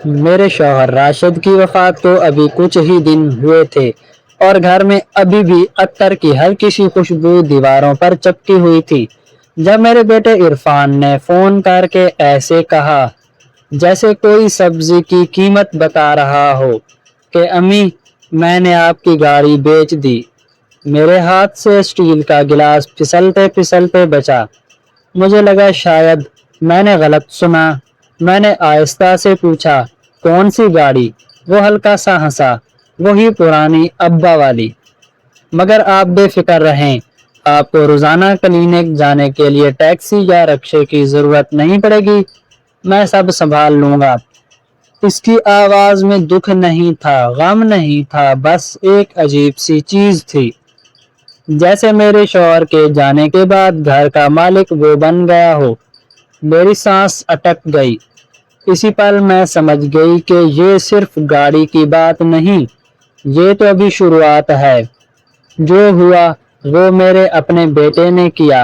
میرے شوہر راشد کی وفات کو ابھی کچھ ہی دن ہوئے تھے اور گھر میں ابھی بھی عطر کی ہلکی سی خوشبو دیواروں پر چپکی ہوئی تھی جب میرے بیٹے عرفان نے فون کر کے ایسے کہا جیسے کوئی سبزی کی قیمت بتا رہا ہو کہ امی میں نے آپ کی گاڑی بیچ دی۔ میرے ہاتھ سے اسٹیل کا گلاس پھسلتے پھسلتے بچا۔ مجھے لگا شاید میں نے غلط سنا۔ میں نے آہستہ سے پوچھا کون سی گاڑی؟ وہ ہلکا سا ہنسا، وہی پرانی ابا والی۔ مگر آپ بے فکر رہیں، آپ کو روزانہ کلینک جانے کے لیے ٹیکسی یا رکشے کی ضرورت نہیں پڑے گی، میں سب سنبھال لوں گا۔ اس کی آواز میں دکھ نہیں تھا، غم نہیں تھا، بس ایک عجیب سی چیز تھی، جیسے میرے شوہر کے جانے کے بعد گھر کا مالک وہ بن گیا ہو۔ میری سانس اٹک گئی۔ اسی پل میں سمجھ گئی کہ یہ صرف گاڑی کی بات نہیں، یہ تو ابھی شروعات ہے۔ جو ہوا وہ میرے اپنے بیٹے نے کیا،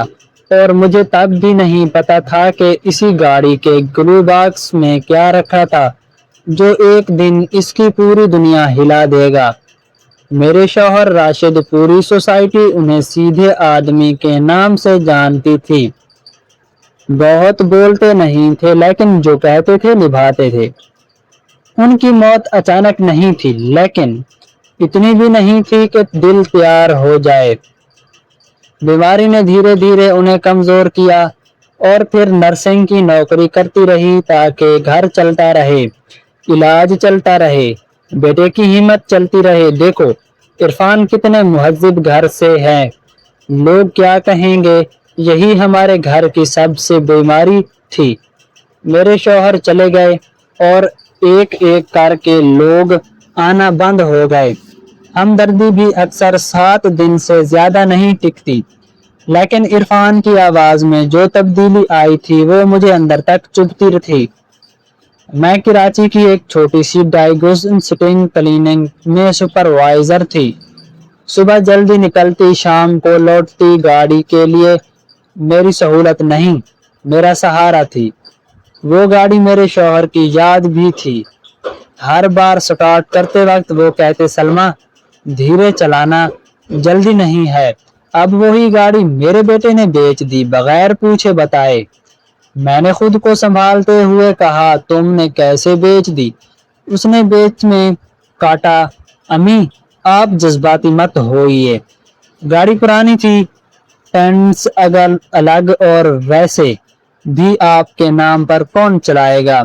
اور مجھے تب بھی نہیں پتا تھا کہ اسی گاڑی کے گلو باکس میں کیا رکھا تھا جو ایک دن اس کی پوری دنیا ہلا دے گا۔ میرے شوہر راشد پوری سوسائٹی انہیں سیدھے آدمی کے نام سے جانتی تھی۔ بہت بولتے نہیں تھے لیکن جو کہتے تھے نبھاتے تھے۔ ان کی موت اچانک نہیں تھی لیکن اتنی بھی نہیں تھی کہ دل تیار ہو جائے۔ بیماری نے دھیرے دھیرے انہیں کمزور کیا اور پھر نرسنگ کی نوکری کرتی رہی تاکہ گھر چلتا رہے، علاج چلتا رہے، بیٹے کی ہمت چلتی رہے۔ دیکھو عرفان کتنے مہذب گھر سے ہے، لوگ کیا کہیں گے، یہی ہمارے گھر کی سب سے بیماری تھی۔ میرے شوہر چلے گئے اور ایک ایک کر کے لوگ آنا بند ہو گئے۔ ہمدردی بھی اکثر 7 دن سے زیادہ نہیں ٹکتی، لیکن عرفان کی آواز میں جو تبدیلی آئی تھی وہ مجھے اندر تک چبھتی تھی۔ میں کراچی کی ایک چھوٹی سی ڈائیگنوسٹک کلینک میں سپروائزر تھی۔ صبح جلدی نکلتی، شام کو لوٹتی۔ گاڑی کے لیے میری سہولت نہیں، میرا سہارا تھی۔ وہ گاڑی میرے شوہر کی یاد بھی تھی۔ ہر بار سٹارٹ کرتے وقت وہ کہتے سلمیٰ دھیرے چلانا، جلدی نہیں ہے۔ اب وہی گاڑی میرے بیٹے نے بیچ دی بغیر پوچھے بتائے۔ میں نے خود کو سنبھالتے ہوئے کہا تم نے کیسے بیچ دی؟ اس نے بیچ میں کاٹا امی آپ جذباتی مت ہوئیے، گاڑی پرانی تھی، ٹینٹس الگ اور ویسے بھی آپ کے نام پر کون چلائے گا؟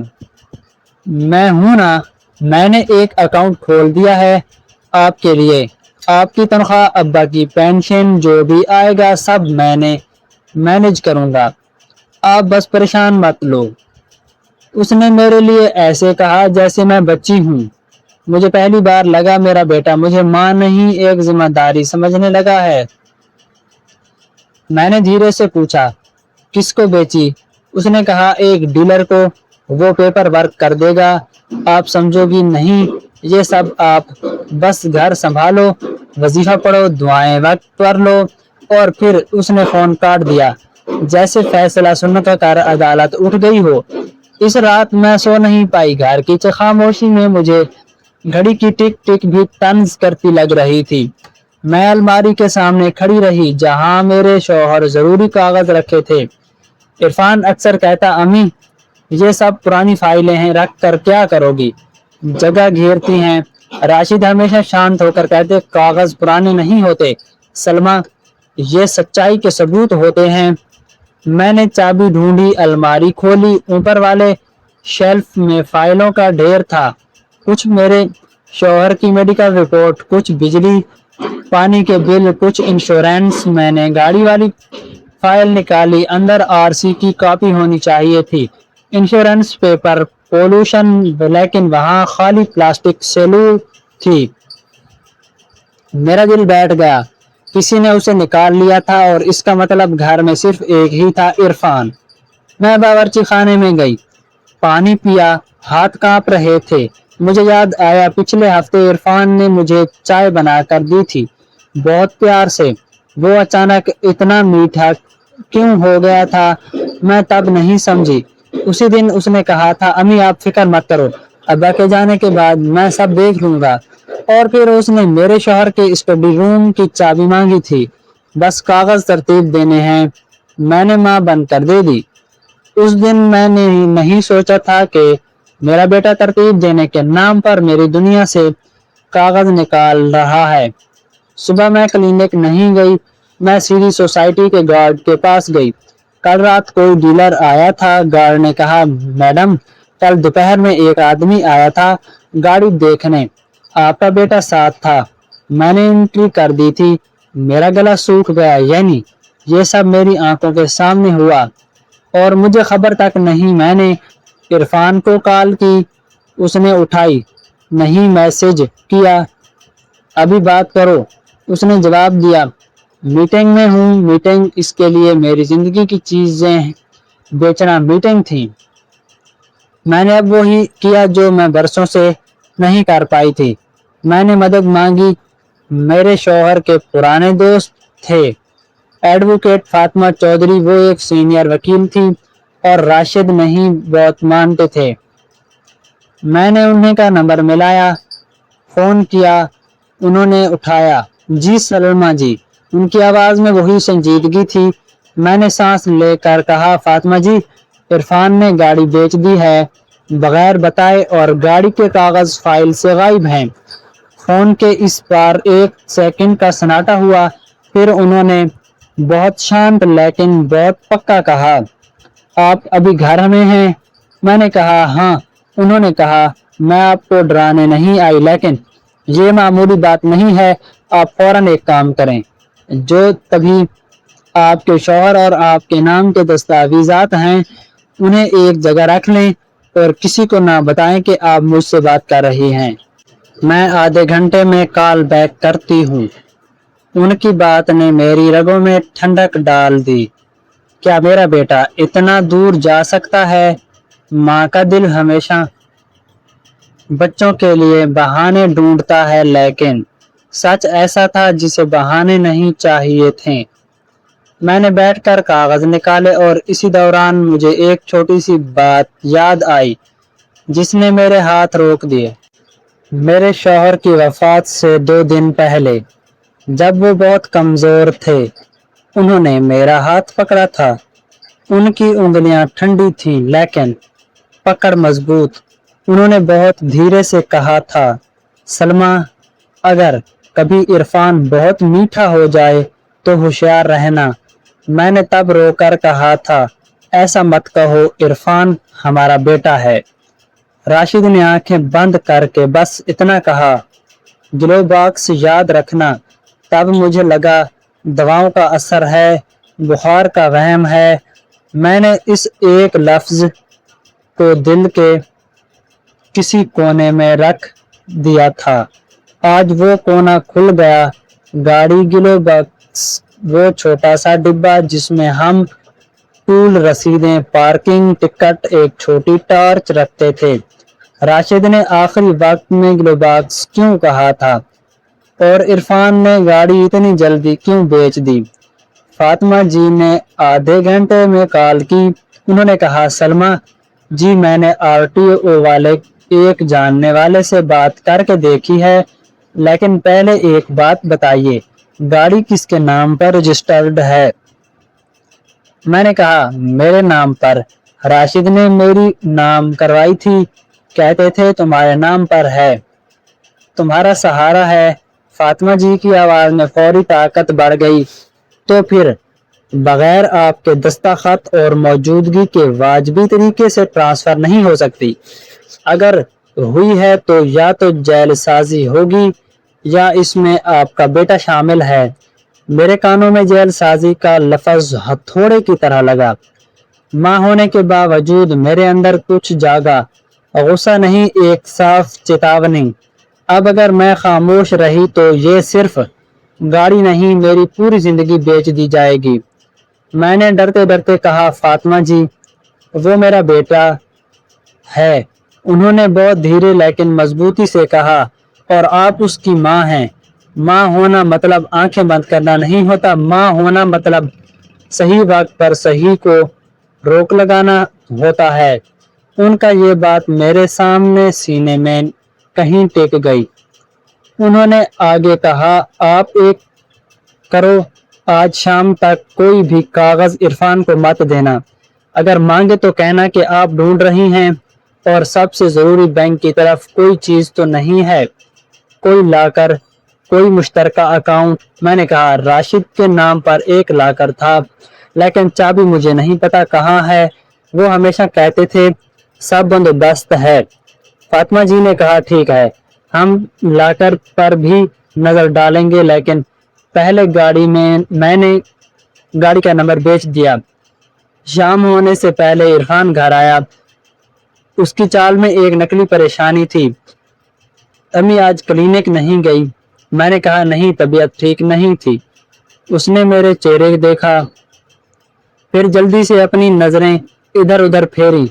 میں ہوں نا، میں نے ایک اکاؤنٹ کھول دیا ہے آپ کے لیے، آپ کی تنخواہ، ابا کی پینشن، جو بھی آئے گا سب میں نے مینج کروں گا، آپ بس پریشان مت لو۔ اس نے میرے لیے ایسے کہا جیسے میں بچی ہوں۔ مجھے پہلی بار لگا میرا بیٹا مجھے ماں نہیں ایک ذمہ داری سمجھنے لگا ہے۔ میں نے دھیرے سے پوچھا کس کو بیچی؟ اس نے کہا ایک ڈیلر کو، وہ پیپر ورک کر دے گا، آپ سمجھو گی نہیں یہ سب، آپ بس گھر سنبھالو، وظیفہ پڑھو، دعائیں وقت پر لو۔ اور پھر اس نے فون کاٹ دیا جیسے فیصلہ سن کر عدالت اٹھ گئی ہو۔ اس رات میں سو نہیں پائی، گھر کی خاموشی میں مجھے گھڑی کی ٹک ٹک بھی طنز کرتی لگ رہی تھی۔ میں الماری کے سامنے کھڑی رہی جہاں میرے شوہر ضروری کاغذ رکھے تھے۔ عرفان اکثر کہتا امی یہ سب پرانی فائلیں ہیں، رکھ کر کیا کرو گی، جگہ گھیرتی ہیں۔ راشد ہمیشہ شانت ہو کر کہتے کاغذ پرانے نہیں ہوتے سلمیٰ، یہ سچائی کے ثبوت ہوتے ہیں۔ میں نے چابی ڈھونڈی، الماری کھولی، اوپر والے شیلف میں فائلوں کا ڈھیر تھا، کچھ میرے شوہر کی میڈیکل رپورٹ، کچھ بجلی پانی کے بل، کچھ انشورنس۔ میں نے گاڑی والی فائل نکالی، اندر آر سی کی کاپی ہونی چاہیے تھی، انشورنس پیپر، پولوشن، لیکن وہاں خالی پلاسٹک سیلو تھی۔ میرا دل بیٹھ گیا، کسی نے اسے نکال لیا تھا اور اس کا مطلب گھر میں صرف ایک ہی تھا عرفان۔ میں باورچی خانے میں گئی، پانی پیا، ہاتھ کانپ رہے تھے۔ مجھے یاد آیا پچھلے ہفتے عرفان نے مجھے چائے بنا کر دی تھی بہت پیار سے، وہ اچانک اتنا میٹھا کیوں ہو گیا تھا میں تب نہیں سمجھی۔ اسی دن اس نے کہا تھا امی آپ فکر مت کرو، अब्बा के जाने के बाद मैं सब देख लूंगा। और फिर उसने मेरे शौहर के स्टडी रूम की चाबी मांगी थी, बस कागज तरतीब देने हैं। मैंने माँ बंद कर दे दी। उस दिन मैंने नहीं सोचा था कि मेरा बेटा तरतीब देने के नाम पर मेरी दुनिया से कागज निकाल रहा है। सुबह मैं क्लिनिक नहीं गई, मैं सीधी सोसाइटी के गार्ड के पास गई। कल रात कोई डीलर आया था। गार्ड ने कहा, मैडम, कल दोपहर में एक आदमी आया था गाड़ी देखने, आपका बेटा साथ था। मैंने एंट्री कर दी थी। मेरा गला सूख गया, यानी ये सब मेरी आंखों के सामने हुआ और मुझे खबर तक नहीं। मैंने इरफान को कॉल की, उसने उठाई नहीं, मैसेज किया, अभी बात करो, उसने जवाब दिया, मीटिंग में हूँ। मीटिंग? इसके लिए मेरी जिंदगी की चीजें बेचना मीटिंग थी। मैंने अब वही किया जो मैं बरसों से नहीं कर पाई थी। मैंने मदद मांगी। मेरे शौहर के पुराने दोस्त थे एडवोकेट फातिमा चौधरी, वो एक सीनियर वकील थी और राशिद नहीं बहुत मानते थे। मैंने उन्हें का नंबर मिलाया, फोन किया, उन्होंने उठाया। जी सलमा जी। उनकी आवाज में वही संजीदगी थी। मैंने सांस लेकर कहा, फातिमा जी, इरफान ने गाड़ी बेच दी है बगैर बताए और गाड़ी के कागज फाइल से गायब हैं। फोन के इस पार एक सेकंड का सन्नाटा हुआ, फिर उन्होंने बहुत शांत लेकिन बहुत पक्का कहा, आप अभी घर में हैं? मैंने कहा, हाँ। उन्होंने कहा, मैं आपको डराने नहीं आई, लेकिन ये मामूली बात नहीं है। आप फौरन एक काम करें, जो तभी आपके शौहर और आपके नाम के दस्तावेजात हैं उन्हें एक जगह रख लें और किसी को ना बताएं कि आप मुझसे बात कर रही हैं। मैं आधे घंटे में कॉल बैक करती हूँ। उनकी बात ने मेरी रगों में ठंडक डाल दी। क्या मेरा बेटा इतना दूर जा सकता है? माँ का दिल हमेशा बच्चों के लिए बहाने ढूंढता है, लेकिन सच ऐसा था जिसे बहाने नहीं चाहिए थे। मैंने बैठकर कागज निकाले और इसी दौरान मुझे एक छोटी सी बात याद आई जिसने मेरे हाथ रोक दिए। मेरे शौहर की वफात से 2 दिन पहले, जब वो बहुत कमजोर थे, उन्होंने मेरा हाथ पकड़ा था। उनकी उंगलियां ठंडी थीं लेकिन पकड़ मजबूत। उन्होंने बहुत धीरे से कहा था, सलमा, अगर कभी इरफान बहुत मीठा हो जाए तो होशियार रहना। मैंने तब रोकर कहा था, ऐसा मत कहो, इरफान हमारा बेटा है। राशिद ने आंखें बंद करके बस इतना कहा, ग्लो बॉक्स याद रखना। तब मुझे लगा दवाओं का असर है, बुखार का वहम है। मैंने इस एक लफ्ज को दिल के किसी कोने में रख दिया था। आज वो कोना खुल गया। गाड़ी ग्लो बॉक्स, वो छोटा सा डिब्बा जिसमें हम टूल, रसीदें, पार्किंग टिकट, एक छोटी टॉर्च रखते थे। राशिद ने आखिरी वक्त में ग्लो बॉक्स क्यों कहा था और इरफान ने गाड़ी इतनी जल्दी क्यों बेच दी? फातिमा जी ने आधे घंटे में कॉल की। उन्होंने कहा, सलमा जी, मैंने आरटीओ वाले एक जानने वाले से बात करके देखी है, लेकिन पहले एक बात बताइए, गाड़ी किसके नाम पर रजिस्टर्ड है? मैंने कहा, मेरे नाम पर। राशिद ने मेरी नाम करवाई थी, कहते थे तुम्हारे नाम पर है, तुम्हारा सहारा है। फातिमा जी की आवाज में फौरी ताकत बढ़ गई। तो फिर बगैर आपके दस्तखत और मौजूदगी के वाजबी तरीके से ट्रांसफर नहीं हो सकती। अगर हुई है तो या तो जेलसाजी होगी या इसमें आपका बेटा शामिल है। मेरे कानों में जेलसाजी का लफ्ज हथौड़े की तरह लगा। माँ होने के बावजूद मेरे अंदर कुछ जागा, गुस्सा नहीं, एक साफ चेतावनी। अब अगर मैं खामोश रही तो ये सिर्फ गाड़ी नहीं, मेरी पूरी जिंदगी बेच दी जाएगी। मैंने डरते डरते कहा, फातिमा जी, वो मेरा बेटा है। उन्होंने बहुत धीरे लेकिन मजबूती से कहा, और आप उसकी माँ हैं। माँ होना मतलब आंखें बंद करना नहीं होता। माँ होना मतलब सही वक्त पर सही को रोक लगाना होता है। ان کا یہ بات میرے سامنے سینے میں کہیں ٹک گئی۔ انہوں نے آگے کہا، آپ ایک کرو، آج شام تک کوئی بھی کاغذ عرفان کو مت دینا۔ اگر مانگے تو کہنا کہ آپ ڈھونڈ رہی ہیں، اور سب سے ضروری بینک کی طرف کوئی چیز تو نہیں ہے، کوئی لاکر، کوئی مشترکہ اکاؤنٹ۔ میں نے کہا، راشد کے نام پر ایک لاکر تھا، لیکن چابی مجھے نہیں پتا کہاں ہے۔ وہ ہمیشہ کہتے تھے سب بندوبست ہے۔ فاطمہ جی نے کہا، ٹھیک ہے، ہم لاکر پر بھی نظر ڈالیں گے، لیکن پہلے میں نے گاڑی کا نمبر بیچ دیا۔ شام ہونے سے پہلے عرفان گھر آیا۔ اس کی چال میں ایک نقلی پریشانی تھی۔ امی آج کلینک نہیں گئی؟ میں نے کہا، نہیں، طبیعت ٹھیک نہیں تھی۔ اس نے میرے چہرے دیکھا، پھر جلدی سے اپنی نظریں ادھر ادھر پھیری،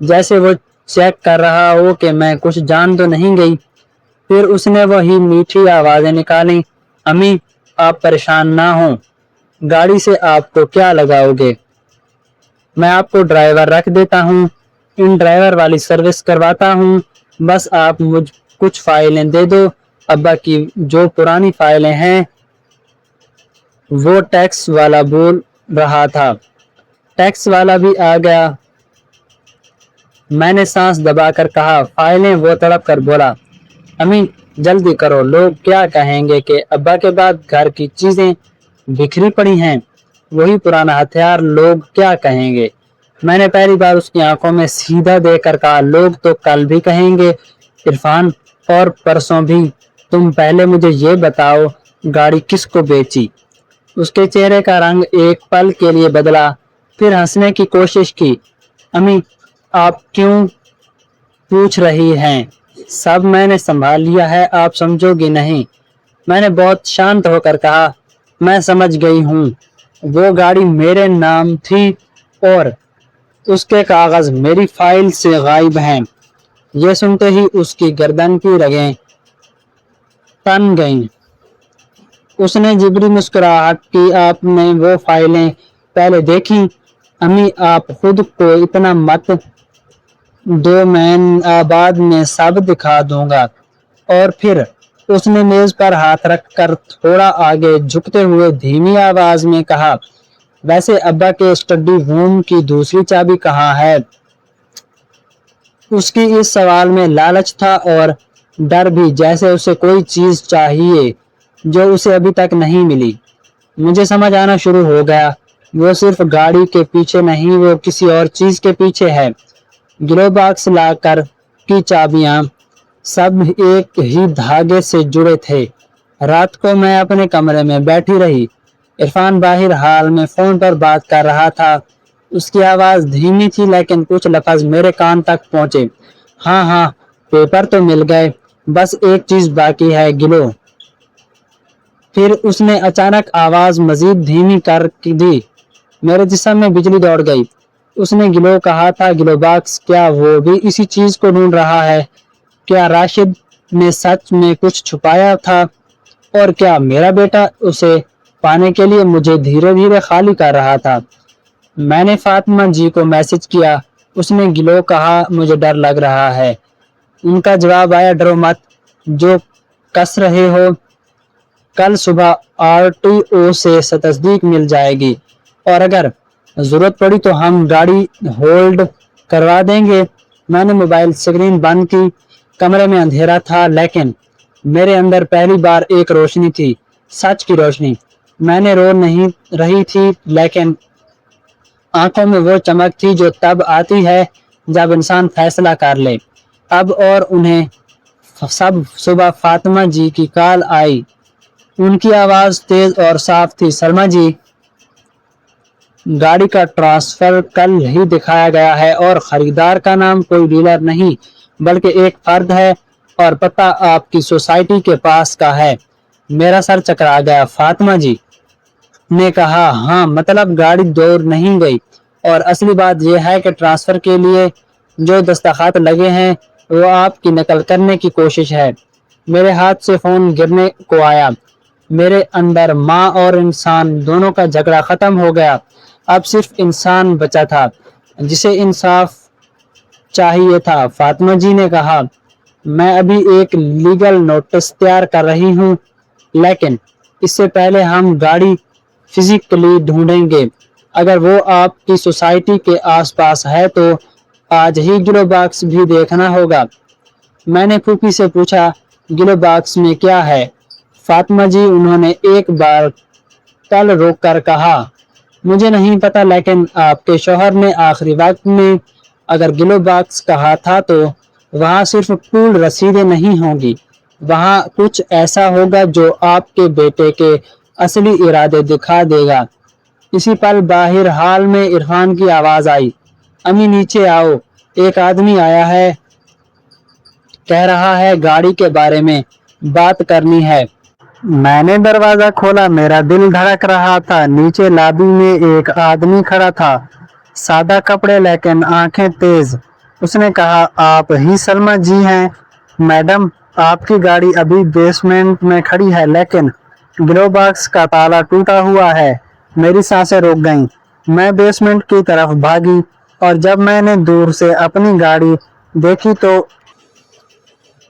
جیسے وہ چیک کر رہا ہو کہ میں کچھ جان تو نہیں گئی۔ پھر اس نے وہی میٹھی آوازیں نکالیں، امی آپ پریشان نہ ہوں، گاڑی سے آپ کو کیا لگاؤ گے؟ میں آپ کو ڈرائیور رکھ دیتا ہوں، ان ڈرائیور والی سروس کرواتا ہوں، بس آپ مجھ کچھ فائلیں دے دو۔ ابا کی جو پرانی فائلیں ہیں، وہ ٹیکس والا بول رہا تھا۔ ٹیکس والا بھی آ گیا۔ میں نے سانس دبا کر کہا، فائلیں؟ وہ تڑپ کر بولا، امی جلدی کرو، لوگ کیا کہیں گے کہ ابا کے بعد گھر کی چیزیں بکھری پڑی ہیں، وہی پرانا ہتھیار، لوگ کیا کہیں گے؟ میں نے پہلی بار اس کی آنکھوں میں سیدھا دیکھ کر کہا، لوگ تو کل بھی کہیں گے عرفان، اور پرسوں بھی۔ تم پہلے مجھے یہ بتاؤ، گاڑی کس کو بیچی؟ اس کے چہرے کا رنگ ایک پل کے لیے بدلا، پھر ہنسنے کی کوشش کی۔ امی آپ کیوں پوچھ رہی ہیں؟ سب میں نے سنبھال لیا ہے، آپ سمجھو گی نہیں۔ میں نے بہت شانت ہو کر کہا، میں سمجھ گئی ہوں، وہ گاڑی میرے نام تھی اور اس کے کاغذ میری فائل سے غائب ہیں۔ یہ سنتے ہی اس کی گردن کی رگیں تن گئیں۔ اس نے جبری مسکراہٹ کی، آپ نے وہ فائلیں پہلے دیکھی؟ امی آپ خود کو اتنا مت دو، میں آباد میں سب دکھا دوں گا۔ اور پھر اس نے میز پر ہاتھ رکھ کر تھوڑا آگے جھکتے ہوئے دھیمی آواز میں کہا، ویسے ابا کے اسٹڈی روم کی دوسری چابی کہاں ہے؟ اس کی اس سوال میں لالچ تھا اور ڈر بھی، جیسے اسے کوئی چیز چاہیے جو اسے ابھی تک نہیں ملی۔ مجھے سمجھ آنا شروع ہو گیا، وہ صرف گاڑی کے پیچھے نہیں، وہ کسی اور چیز کے پیچھے ہے۔ گلو باکس لا کر کی چابیاں سب ایک ہی دھاگے سے جڑے تھے۔ رات کو میں اپنے کمرے میں بیٹھی رہی۔ عرفان باہر حال میں فون پر بات کر رہا تھا۔ اس کی آواز دھیمی تھی، لیکن کچھ لفظ میرے کان تک پہنچے۔ ہاں ہاں، پیپر تو مل گئے، بس ایک چیز باقی ہے، گلو۔ پھر اس نے اچانک آواز مزید دھیمی کر دی۔ میرے جسم میں بجلی دوڑ گئی۔ اس نے گلو کہا تھا، گلو باکس، کیا وہ بھی اسی چیز کو ڈھونڈ رہا ہے؟ کیا راشد نے سچ میں کچھ چھپایا تھا؟ اور کیا میرا بیٹا اسے پانے کے لیے مجھے دھیرے دھیرے خالی کر رہا تھا؟ میں نے فاطمہ جی کو میسج کیا۔ اس نے گلو کہا، مجھے ڈر لگ رہا ہے۔ ان کا جواب آیا، ڈرو مت، جو کس رہے ہو، کل صبح RTO سے تصدیق مل جائے گی، اور اگر ضرورت پڑی تو ہم گاڑی ہولڈ کروا دیں گے۔ میں نے موبائل اسکرین بند کی۔ کمرے میں اندھیرا تھا، لیکن میرے اندر پہلی بار ایک روشنی تھی، سچ کی روشنی۔ میں نے رو نہیں رہی تھی، لیکن آنکھوں میں وہ چمک تھی جو تب آتی ہے جب انسان فیصلہ کر لے۔ اب اور انہیں سب صبح فاطمہ جی کی کال آئی۔ ان کی آواز تیز اور صاف تھی، سلمہ جی، گاڑی کا ٹرانسفر کل ہی دکھایا گیا ہے، اور خریدار کا نام کوئی ڈیلر نہیں بلکہ ایک فرد ہے، اور پتہ آپ کی سوسائٹی کے پاس کا ہے۔ میرا سر چکرا گیا۔ فاطمہ جی نے کہا، ہاں، مطلب گاڑی دور نہیں گئی، اور اصلی بات یہ ہے کہ ٹرانسفر کے لیے جو دستخط لگے ہیں وہ آپ کی نقل کرنے کی کوشش ہے۔ میرے ہاتھ سے فون گرنے کو آیا۔ میرے اندر ماں اور انسان دونوں کا جھگڑا ختم ہو گیا۔ اب صرف انسان بچا تھا، جسے انصاف चाहिए था। फातिमा जी ने कहा, मैं अभी एक लीगल नोटिस तैयार कर रही हूँ, लेकिन इससे पहले हम गाड़ी फिजिकली ढूंढेंगे। अगर वो आपकी सोसाइटी के आसपास है तो आज ही ग्लो बॉक्स भी देखना होगा। मैंने फूफी से पूछा, ग्लो बॉक्स में क्या है? फातिमा जी उन्होंने एक बार कल रोक कर कहा, मुझे नहीं पता, लेकिन आपके शौहर ने आखिरी वक्त में अगर ग्लो बॉक्स कहा था तो वहाँ सिर्फ पूर्ण रसीदें नहीं होंगी, वहाँ कुछ ऐसा होगा जो आपके बेटे के असली इरादे दिखा देगा। इसी पल बाहर हाल में इरफान की आवाज आई, अम्मी नीचे आओ, एक आदमी आया है, कह रहा है गाड़ी के बारे में बात करनी है। मैंने दरवाजा खोला, मेरा दिल धड़क रहा था। नीचे लॉबी में एक आदमी खड़ा था, सादा कपड़े लेकिन आंखें तेज। उसने कहा, आप ही सलमा जी हैं? मैडम, आपकी गाड़ी अभी बेसमेंट में खड़ी है, लेकिन ग्लो बॉक्स का ताला टूटा हुआ है। मेरी सांसें रुक गईं। मैं बेसमेंट की तरफ भागी और जब मैंने दूर से अपनी गाड़ी देखी तो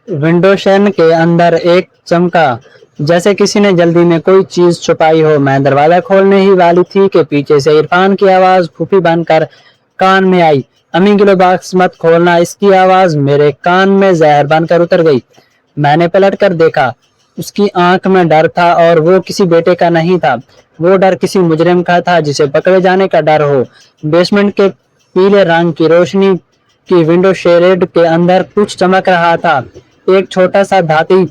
विंडो शेन के अंदर एक चमका, जैसे किसी ने जल्दी में कोई चीज छुपाई हो। मैं दरवाजा खोलने ही वाली थी कि पीछे से इरफान की आवाज फूफी बनकर कान में आई, अम्मी ग्लो बॉक्स मत खोलना। इसकी आवाज मेरे कान में जहर बनकर उतर गई। मैंने पलट कर देखा, उसकी आंख में डर था और वो किसी बेटे का नहीं था, वो डर किसी मुजरिम का था जिसे पकड़े जाने का डर हो। बेसमेंट के पीले रंग की रोशनी की विंडो शेड के अंदर कुछ चमक रहा था, एक छोटा सा धाती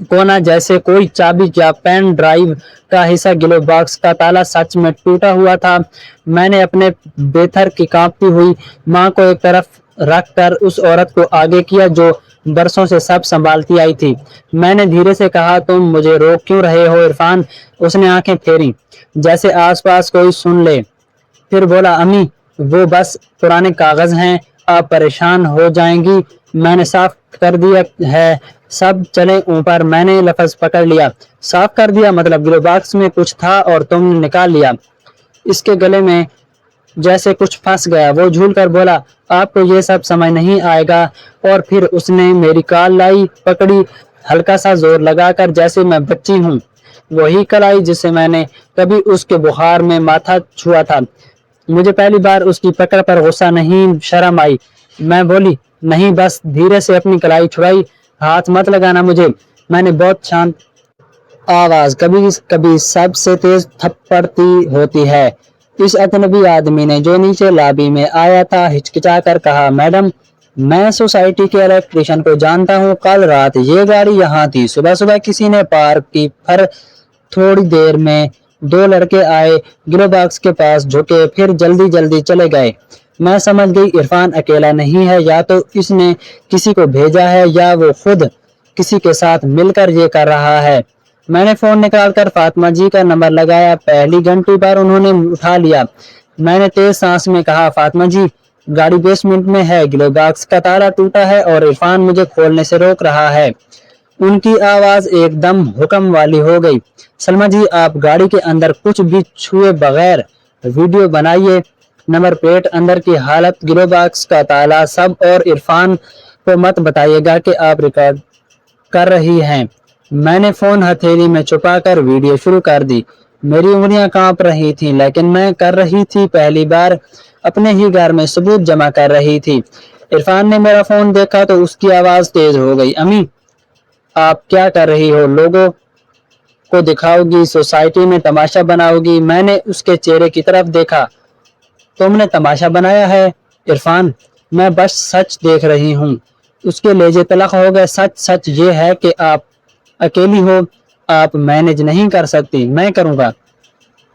कोना, जैसे कोई चाबी या पेन ड्राइव का हिस्सा। ग्लो बॉक्स का ताला सच में टूटा हुआ था। मैंने अपने बेथर की कांपती हुई मां को एक तरफ रख कर उस औरत को आगे किया जो बरसों से सब संभालती आई थी। मैंने धीरे से कहा, तुम मुझे रोक क्यों रहे हो इरफान? उसने आंखें फेरी, जैसे आसपास कोई सुन ले, फिर बोला, अम्मी वो बस पुराने कागज हैं, आप परेशान हो जाएंगी, मैंने साफ कर दिया है, सब चले ऊपर। मैंने लफ्ज पकड़ लिया, साफ कर दिया मतलब ग्लो बॉक्स में कुछ था और तुमने निकाल लिया? इसके गले में जैसे कुछ फंस गया। वो झूल कर बोला, आपको ये सब समझ नहीं आएगा। और फिर उसने मेरी कलाई पकड़ी, हल्का सा जोर लगाकर, जैसे मैं बच्ची हूँ। वही कलाई जिसे मैंने कभी उसके बुखार में माथा छुआ था। मुझे पहली बार उसकी पकड़ पर गुस्सा नहीं, शर्म आई। मैं बोली, नहीं, बस धीरे से अपनी कलाई छुड़ाई, हाथ मत लगाना मुझे। मैंने बहुत शांत आवाज, कभी कभी सबसे तेज थप्पड़ती होती है। इस अजनबी आदमी ने जो नीचे लॉबी में आया था हिचकिचा कर कहा, मैडम, मैं सोसाइटी के इलेक्ट्रिशियन को जानता हूँ, कल रात ये गाड़ी यहाँ थी, सुबह सुबह किसी ने पार्क की, पर थोड़ी देर में दो लड़के आए, ग्लो बॉक्स के पास झुके, फिर जल्दी जल्दी चले गए। मैं समझ गई इरफान अकेला नहीं है, या तो इसने किसी को भेजा है या वो खुद किसी के साथ मिलकर ये कर रहा है। मैंने फोन निकालकर फातिमा जी का नंबर लगाया, पहली घंटी पर उन्होंने उठा लिया। मैंने तेज सांस में कहा, फातिमा जी, गाड़ी बेसमेंट में है, ग्लो बॉक्स का ताला टूटा है और इरफान मुझे खोलने से रोक रहा है। उनकी आवाज एकदम हुक्म वाली हो गई, सलमा जी, आप गाड़ी के अंदर कुछ भी छुए बगैर वीडियो बनाइए, नंबर प्लेट, अंदर की हालत, ग्लो बॉक्स का ताला, सब, और इरफान को मत बताइएगा कि आप रिकॉर्ड कर रही हैं। मैंने फोन हथेली में छुपाकर वीडियो शुरू कर दी। मेरी उंगलियां कांप रही थीं, लेकिन मैं कर रही थी पहली बार, अपने ही घर में सबूत जमा कर रही थी। इरफान ने मेरा फोन देखा तो उसकी आवाज तेज हो गई, अम्मी, आप क्या कर रही हो? लोगों को दिखाओगी, सोसाइटी में तमाशा बनाओगी? मैंने उसके चेहरे की तरफ देखा, तुमने तमाशा बनाया है इरफान? मैं बस सच देख रही हूँ। उसके लेजे तलख हो गए। सच सच ये है कि आप अकेली हो, आप मैनेज नहीं कर सकती, मैं करूँगा।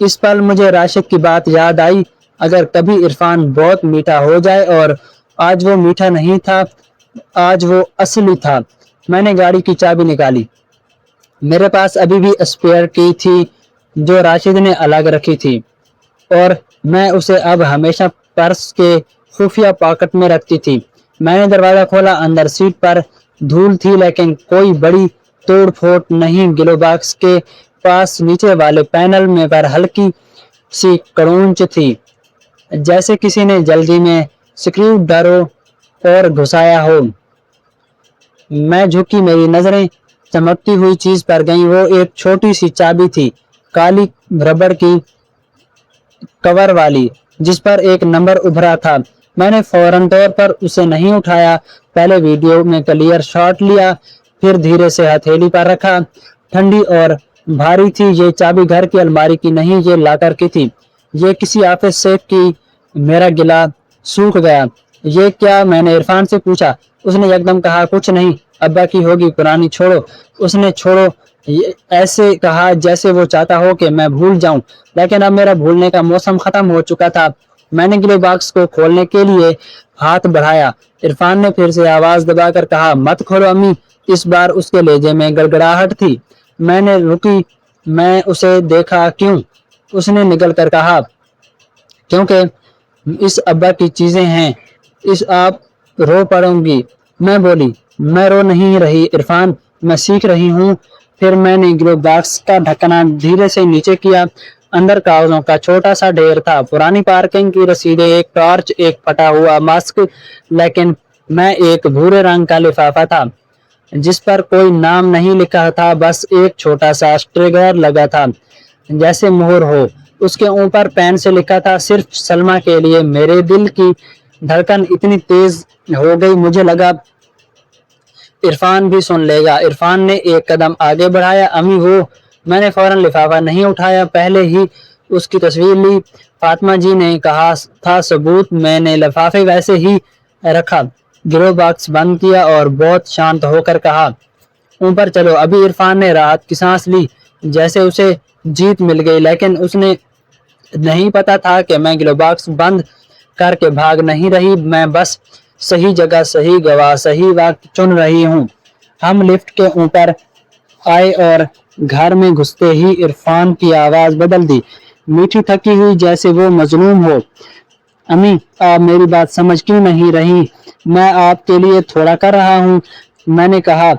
इस पल मुझे राशिद की बात याद आई, अगर कभी इरफान बहुत मीठा हो जाए, और आज वो मीठा नहीं था, आज वो असली था। मैंने गाड़ी की चाबी निकाली, मेरे पास अभी भी स्पेयर की थी जो राशिद ने अलग रखी थी, और मैं उसे अब हमेशा पर्स के खुफिया पॉकेट में रखती थी। मैंने दरवाजा खोला, अंदर सीट पर धूल थी, लेकिन कोई बड़ी तोड़ फोड़ नहीं। ग्लो बॉक्स के पास नीचे वाले पैनल में पर हल्की सी कड़ूंच थी। जैसे किसी ने जल्दी में स्क्रू ड्राइवर और घुसाया हो। मैं झुकी, मेरी नजरें चमकती हुई चीज पर गईं। वो एक छोटी सी चाबी थी, काली रबड़ की कवर वाली, जिस पर एक नंबर उभरा था। मैंने फौरन तौर पर उसे नहीं उठाया, पहले वीडियो में क्लियर शॉट लिया, फिर धीरे से हथेली पर रखा। ठंडी और भारी थी। ये चाबी घर की अलमारी की नहीं, ये लाकर की थी। ये किसी ऑफिस सेफ की। मेरा गिला सूख गया। ये क्या? मैंने इरफान से पूछा। उसने एकदम कहा, कुछ नहीं, अब्बा की होगी, पुरानी छोड़ो। उसने छोड़ो ऐसे कहा जैसे वो चाहता हो कि मैं भूल जाऊं, लेकिन अब मेरा भूलने का मौसम खत्म हो चुका था। मैंने ग्ले बॉक्स को खोलने के लिए हाथ बढ़ाया। इरफान ने फिर से आवाज दबाकर कहा, मत खोलो अम्मी। इस बार उसके लहजे में गड़गड़ाहट थी। मैंने रुकी, मैं उसे देखा। क्यों? उसने निकल कर कहा, क्योंकि इस अब्बा की चीजें हैं, इस आप रो पड़ोगी। मैं बोली, मैं रो नहीं रही इरफान, मैं सीख रही हूँ। फिर मैंने ग्लो बॉक्स का ढक्कना धीरे से नीचे किया। अंदर कागजों का छोटा सा ढेर था, पुरानी पार्किंग की रसीदें, एक टॉर्च, एक फटा हुआ मास्क, लेकिन मैं एक भूरे रंग का लिफाफा था जिस पर कोई नाम नहीं लिखा था, बस एक छोटा सा स्टिकर लगा था जैसे मोहर हो। उसके ऊपर पेन से लिखा था, सिर्फ सलमा के लिए। मेरे दिल की धड़कन इतनी तेज हो गई, मुझे लगा इरफान भी सुन लेगा। इरफान ने एक कदम आगे बढ़ाया। अम्मी वो। मैंने फौरन लिफाफा नहीं उठाया, पहले ही उसकी तस्वीर ली। फातिमा जी ने कहा था सबूत। मैंने लिफाफे वैसे ही रखा, गिरो बॉक्स बंद किया और बहुत शांत होकर कहा, ऊपर चलो। अभी इरफान ने राहत की सांस ली, जैसे उसे जीत मिल गई, लेकिन उसने नहीं पता था कि मैं गिलो बॉक्स बंद करके भाग नहीं रही, मैं बस सही जगह, सही गवाह, सही वक्त चुन रही हूँ। हम लिफ्ट के ऊपर आए और घर में घुसते ही इरफान की आवाज बदल दी, मीठी थकी हुई, जैसे वो मजलूम हो। अम्मी, आप मेरी बात समझ क्यों नहीं रही? मैं आपके लिए थोड़ा कर रहा हूँ। मैंने कहा,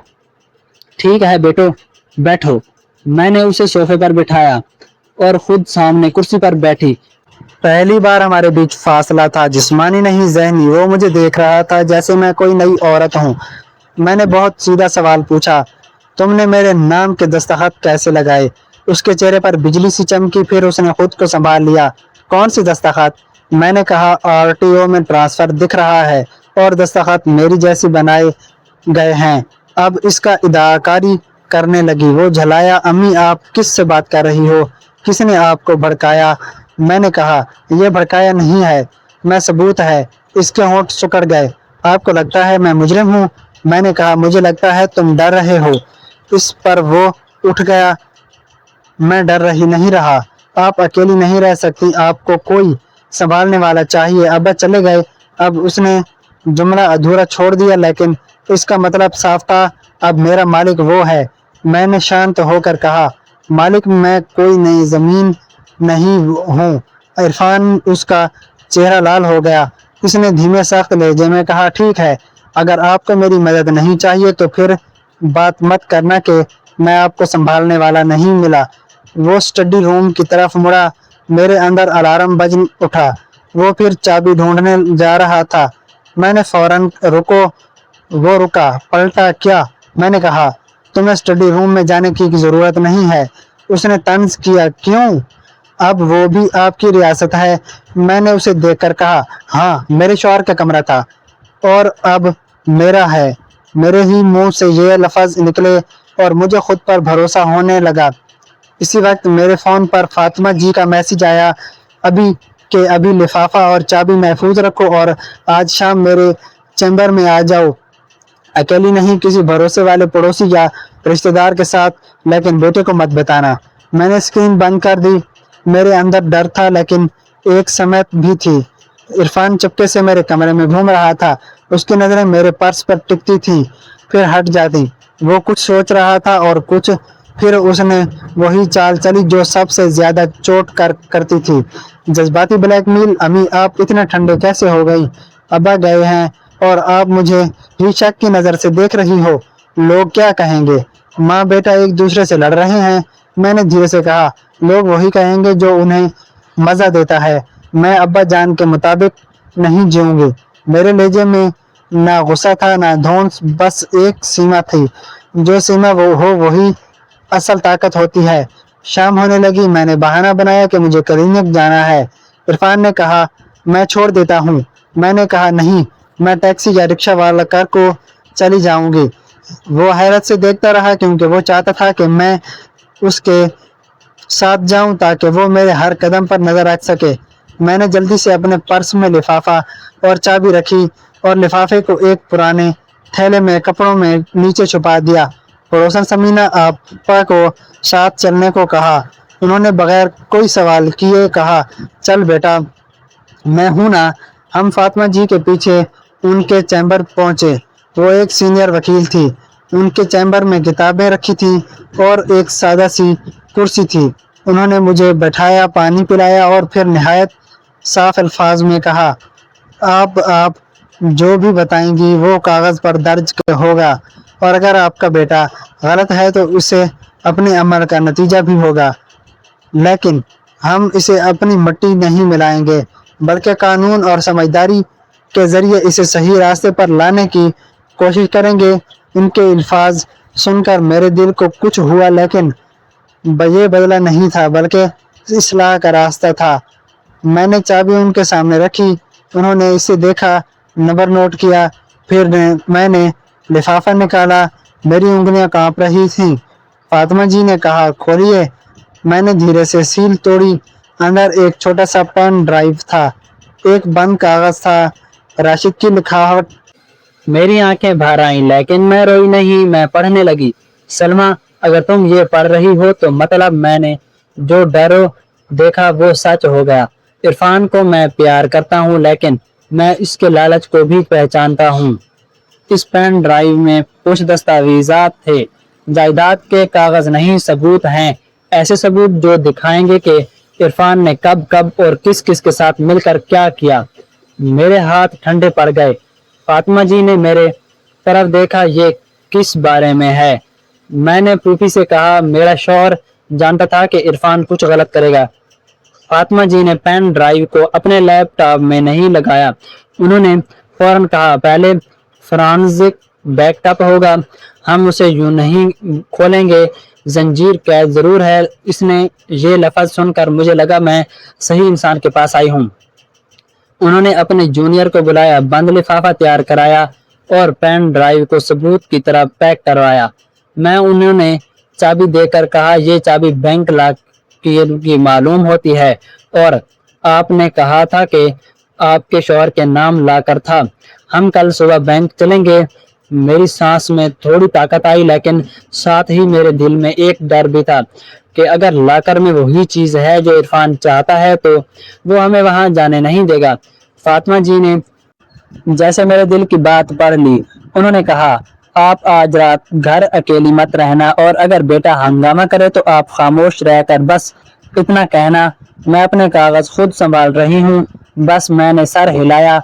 ठीक है बेटो, बैठो। मैंने उसे सोफे पर बिठाया और खुद सामने कुर्सी पर बैठी। पहली बार हमारे बीच फासला था, जिस्मानी नहीं ज़हनी। वो मुझे देख रहा था जैसे मैं कोई नई औरत हूँ। मैंने बहुत सीधा सवाल पूछा, तुमने मेरे नाम के दस्तखत कैसे लगाए? उसके चेहरे पर बिजली सी चमकी, फिर उसने खुद को संभाल लिया। कौन सी दस्तखत? मैंने कहा, आरटीओ में ट्रांसफर दिख रहा है और दस्तखत मेरी जैसी बनाए गए हैं। अब इसका इदाकारी करने लगी। वो झलाया, अम्मी आप किस से बात कर रही हो? किसने आपको भड़काया? मैंने कहा, यह भड़काया नहीं है, मैं सबूत है। इसके होंठ सिकुड़ गए। आपको लगता है मैं मुजरिम हूँ? मैंने कहा, मुझे लगता है तुम डर रहे हो। इस पर वो उठ गया। मैं डर रही नहीं रहा। आप अकेली नहीं रह सकती, आपको कोई संभालने वाला चाहिए। अब्बा चले गए। अब उसने जुमला अधूरा छोड़ दिया, लेकिन इसका मतलब साफ था, अब मेरा मालिक वो है। मैंने शांत होकर कहा, मालिक मैं कोई नई जमीन नहीं हूँ। इरफान, उसका चेहरा लाल हो गया। इसने धीमे सख्त लहजे में कहा, ठीक है, अगर आपको मेरी मदद नहीं चाहिए तो फिर बात मत करना कि मैं आपको संभालने वाला नहीं मिला। वो स्टडी रूम की तरफ मुड़ा। मेरे अंदर अलार्म बज उठा। वो फिर चाबी ढूंढने जा रहा था। मैंने फौरन रुको। वो रुका, पलटा। क्या? मैंने कहा, तुम्हें स्टडी रूम में जाने की जरूरत नहीं है। उसने तंज किया, क्यों? अब वो भी आपकी रियासत है। मैंने उसे देखकर कहा, हाँ, मेरे शौहर का कमरा था और अब मेरा है। मेरे ही मुंह से ये लफ्ज निकले और मुझे खुद पर भरोसा होने लगा। इसी वक्त मेरे फोन पर फातिमा जी का मैसेज आया, अभी के अभी लिफाफा और चाबी महफूज रखो और आज शाम मेरे चैम्बर में आ जाओ। अकेली नहीं, किसी भरोसे वाले पड़ोसी या रिश्तेदार के साथ, लेकिन बेटे को मत बताना। मैंने स्क्रीन बंद कर दी। मेरे अंदर डर था, लेकिन एक समय भी थी। इरफान चुपके से मेरे कमरे में घूम रहा था। उसकी नजरें मेरे पर्स पर टिकती थी, फिर हट जाती। वो कुछ सोच रहा था और कुछ, फिर उसने वही चाल चली जो सबसे ज्यादा चोट करती थी, जज्बाती ब्लैकमेल। अम्मी, आप इतने ठंडे कैसे हो गई? अब्बा गए हैं और आप मुझे ही शक की नजर से देख रही हो। लोग क्या कहेंगे? माँ बेटा एक दूसरे से लड़ रहे हैं। मैंने धीरे से कहा, लोग वही कहेंगे जो उन्हें मजा देता है। میں ابا جان کے مطابق نہیں جیوں گی۔ میرے لہجے میں نہ غصہ تھا نہ دھونس، بس ایک سیما تھی، جو سیما وہ ہو وہی اصل طاقت ہوتی ہے۔ شام ہونے لگی، میں نے بہانہ بنایا کہ مجھے کلینک جانا ہے۔ عرفان نے کہا میں چھوڑ دیتا ہوں۔ میں نے کہا نہیں، میں ٹیکسی یا رکشہ والا کر کو چلی جاؤں گی۔ وہ حیرت سے دیکھتا رہا کیونکہ وہ چاہتا تھا کہ میں اس کے ساتھ جاؤں تاکہ وہ میرے ہر قدم پر نظر رکھ سکے۔ میں نے جلدی سے اپنے پرس میں لفافہ اور چابی رکھی اور لفافے کو ایک پرانے تھیلے میں کپڑوں میں نیچے چھپا دیا۔ پڑوسن سمینہ آپا کو ساتھ چلنے کو کہا۔ انہوں نے بغیر کوئی سوال کیے کہا چل بیٹا، میں ہوں نا۔ ہم فاطمہ جی کے پیچھے ان کے چیمبر پہنچے۔ وہ ایک سینئر وکیل تھی۔ ان کے چیمبر میں کتابیں رکھی تھیں اور ایک سادہ سی کرسی تھی۔ انہوں نے مجھے بٹھایا، پانی پلایا اور پھر نہایت صاف الفاظ میں کہا آپ جو بھی بتائیں گی وہ کاغذ پر درج ہوگا، اور اگر آپ کا بیٹا غلط ہے تو اسے اپنے عمل کا نتیجہ بھی ہوگا، لیکن ہم اسے اپنی مٹی نہیں ملائیں گے بلکہ قانون اور سمجھداری کے ذریعے اسے صحیح راستے پر لانے کی کوشش کریں گے۔ ان کے الفاظ سن کر میرے دل کو کچھ ہوا، لیکن یہ بدلہ نہیں تھا بلکہ اصلاح کا راستہ تھا۔ میں نے چابی ان کے سامنے رکھی، انہوں نے اسے دیکھا، نمبر نوٹ کیا، پھر میں نے لفافہ نکالا۔ میری انگلیاں کانپ رہی تھیں۔ فاطمہ جی نے کہا کھولیے۔ میں نے دھیرے سے سیل توڑی۔ اندر ایک چھوٹا سا پین ڈرائیو تھا، ایک بند کاغذ تھا، راشد کی لکھاوٹ۔ میری آنکھیں بھر آئیں لیکن میں روئی نہیں، میں پڑھنے لگی۔ سلمیٰ، اگر تم یہ پڑھ رہی ہو تو مطلب میں نے جو ڈرو دیکھا وہ سچ ہو گیا۔ عرفان کو میں پیار کرتا ہوں لیکن میں اس کے لالچ کو بھی پہچانتا ہوں۔ اس پین ڈرائیو میں کچھ دستاویزات تھے، جائیداد کے کاغذ نہیں، ثبوت ہیں، ایسے ثبوت جو دکھائیں گے کہ عرفان نے کب اور کس کے ساتھ مل کر کیا کیا۔ میرے ہاتھ ٹھنڈے پڑ گئے۔ فاطمہ جی نے میرے طرف دیکھا، یہ کس بارے میں ہے؟ میں نے پھوپھی سے کہا میرا شوہر جانتا تھا کہ عرفان کچھ غلط کرے گا۔ فاطمہ جی نے پین ڈرائیو کو اپنے لیپ ٹاپ میں نہیں لگایا، انہوں نے فوراً کہا پہلے فرانزک بیک ٹاپ ہوگا، ہم اسے یوں نہیں کھولیں گے، زنجیر قید ضرور ہے۔ اس نے یہ لفظ سن کر مجھے لگا میں صحیح انسان کے پاس آئی ہوں۔ انہوں نے اپنے جونیئر کو بلایا، بند لفافہ تیار کرایا اور پین ڈرائیو کو ثبوت کی طرح پیک کروایا۔ میں انہوں نے چابی دے کر کہا یہ چابی بینک لاک کی معلوم ہوتی ہے، اور آپ نے کہا تھا کہ آپ کے شوہر کے نام لا کر تھا، ہم کل صبح بینک چلیں گے۔ میری سانس میں تھوڑی طاقت آئی لیکن ساتھ ہی میرے دل میں ایک ڈر بھی تھا کہ اگر لاکر میں وہی چیز ہے جو عرفان چاہتا ہے تو وہ ہمیں وہاں جانے نہیں دے گا۔ فاطمہ جی نے جیسے میرے دل کی بات پڑھ لی، انہوں نے کہا آپ آج رات گھر اکیلی مت رہنا، اور اگر بیٹا ہنگامہ کرے تو آپ خاموش رہ کر بس اتنا کہنا میں اپنے کاغذ خود سنبھال رہی ہوں۔ بس میں نے سر ہلایا۔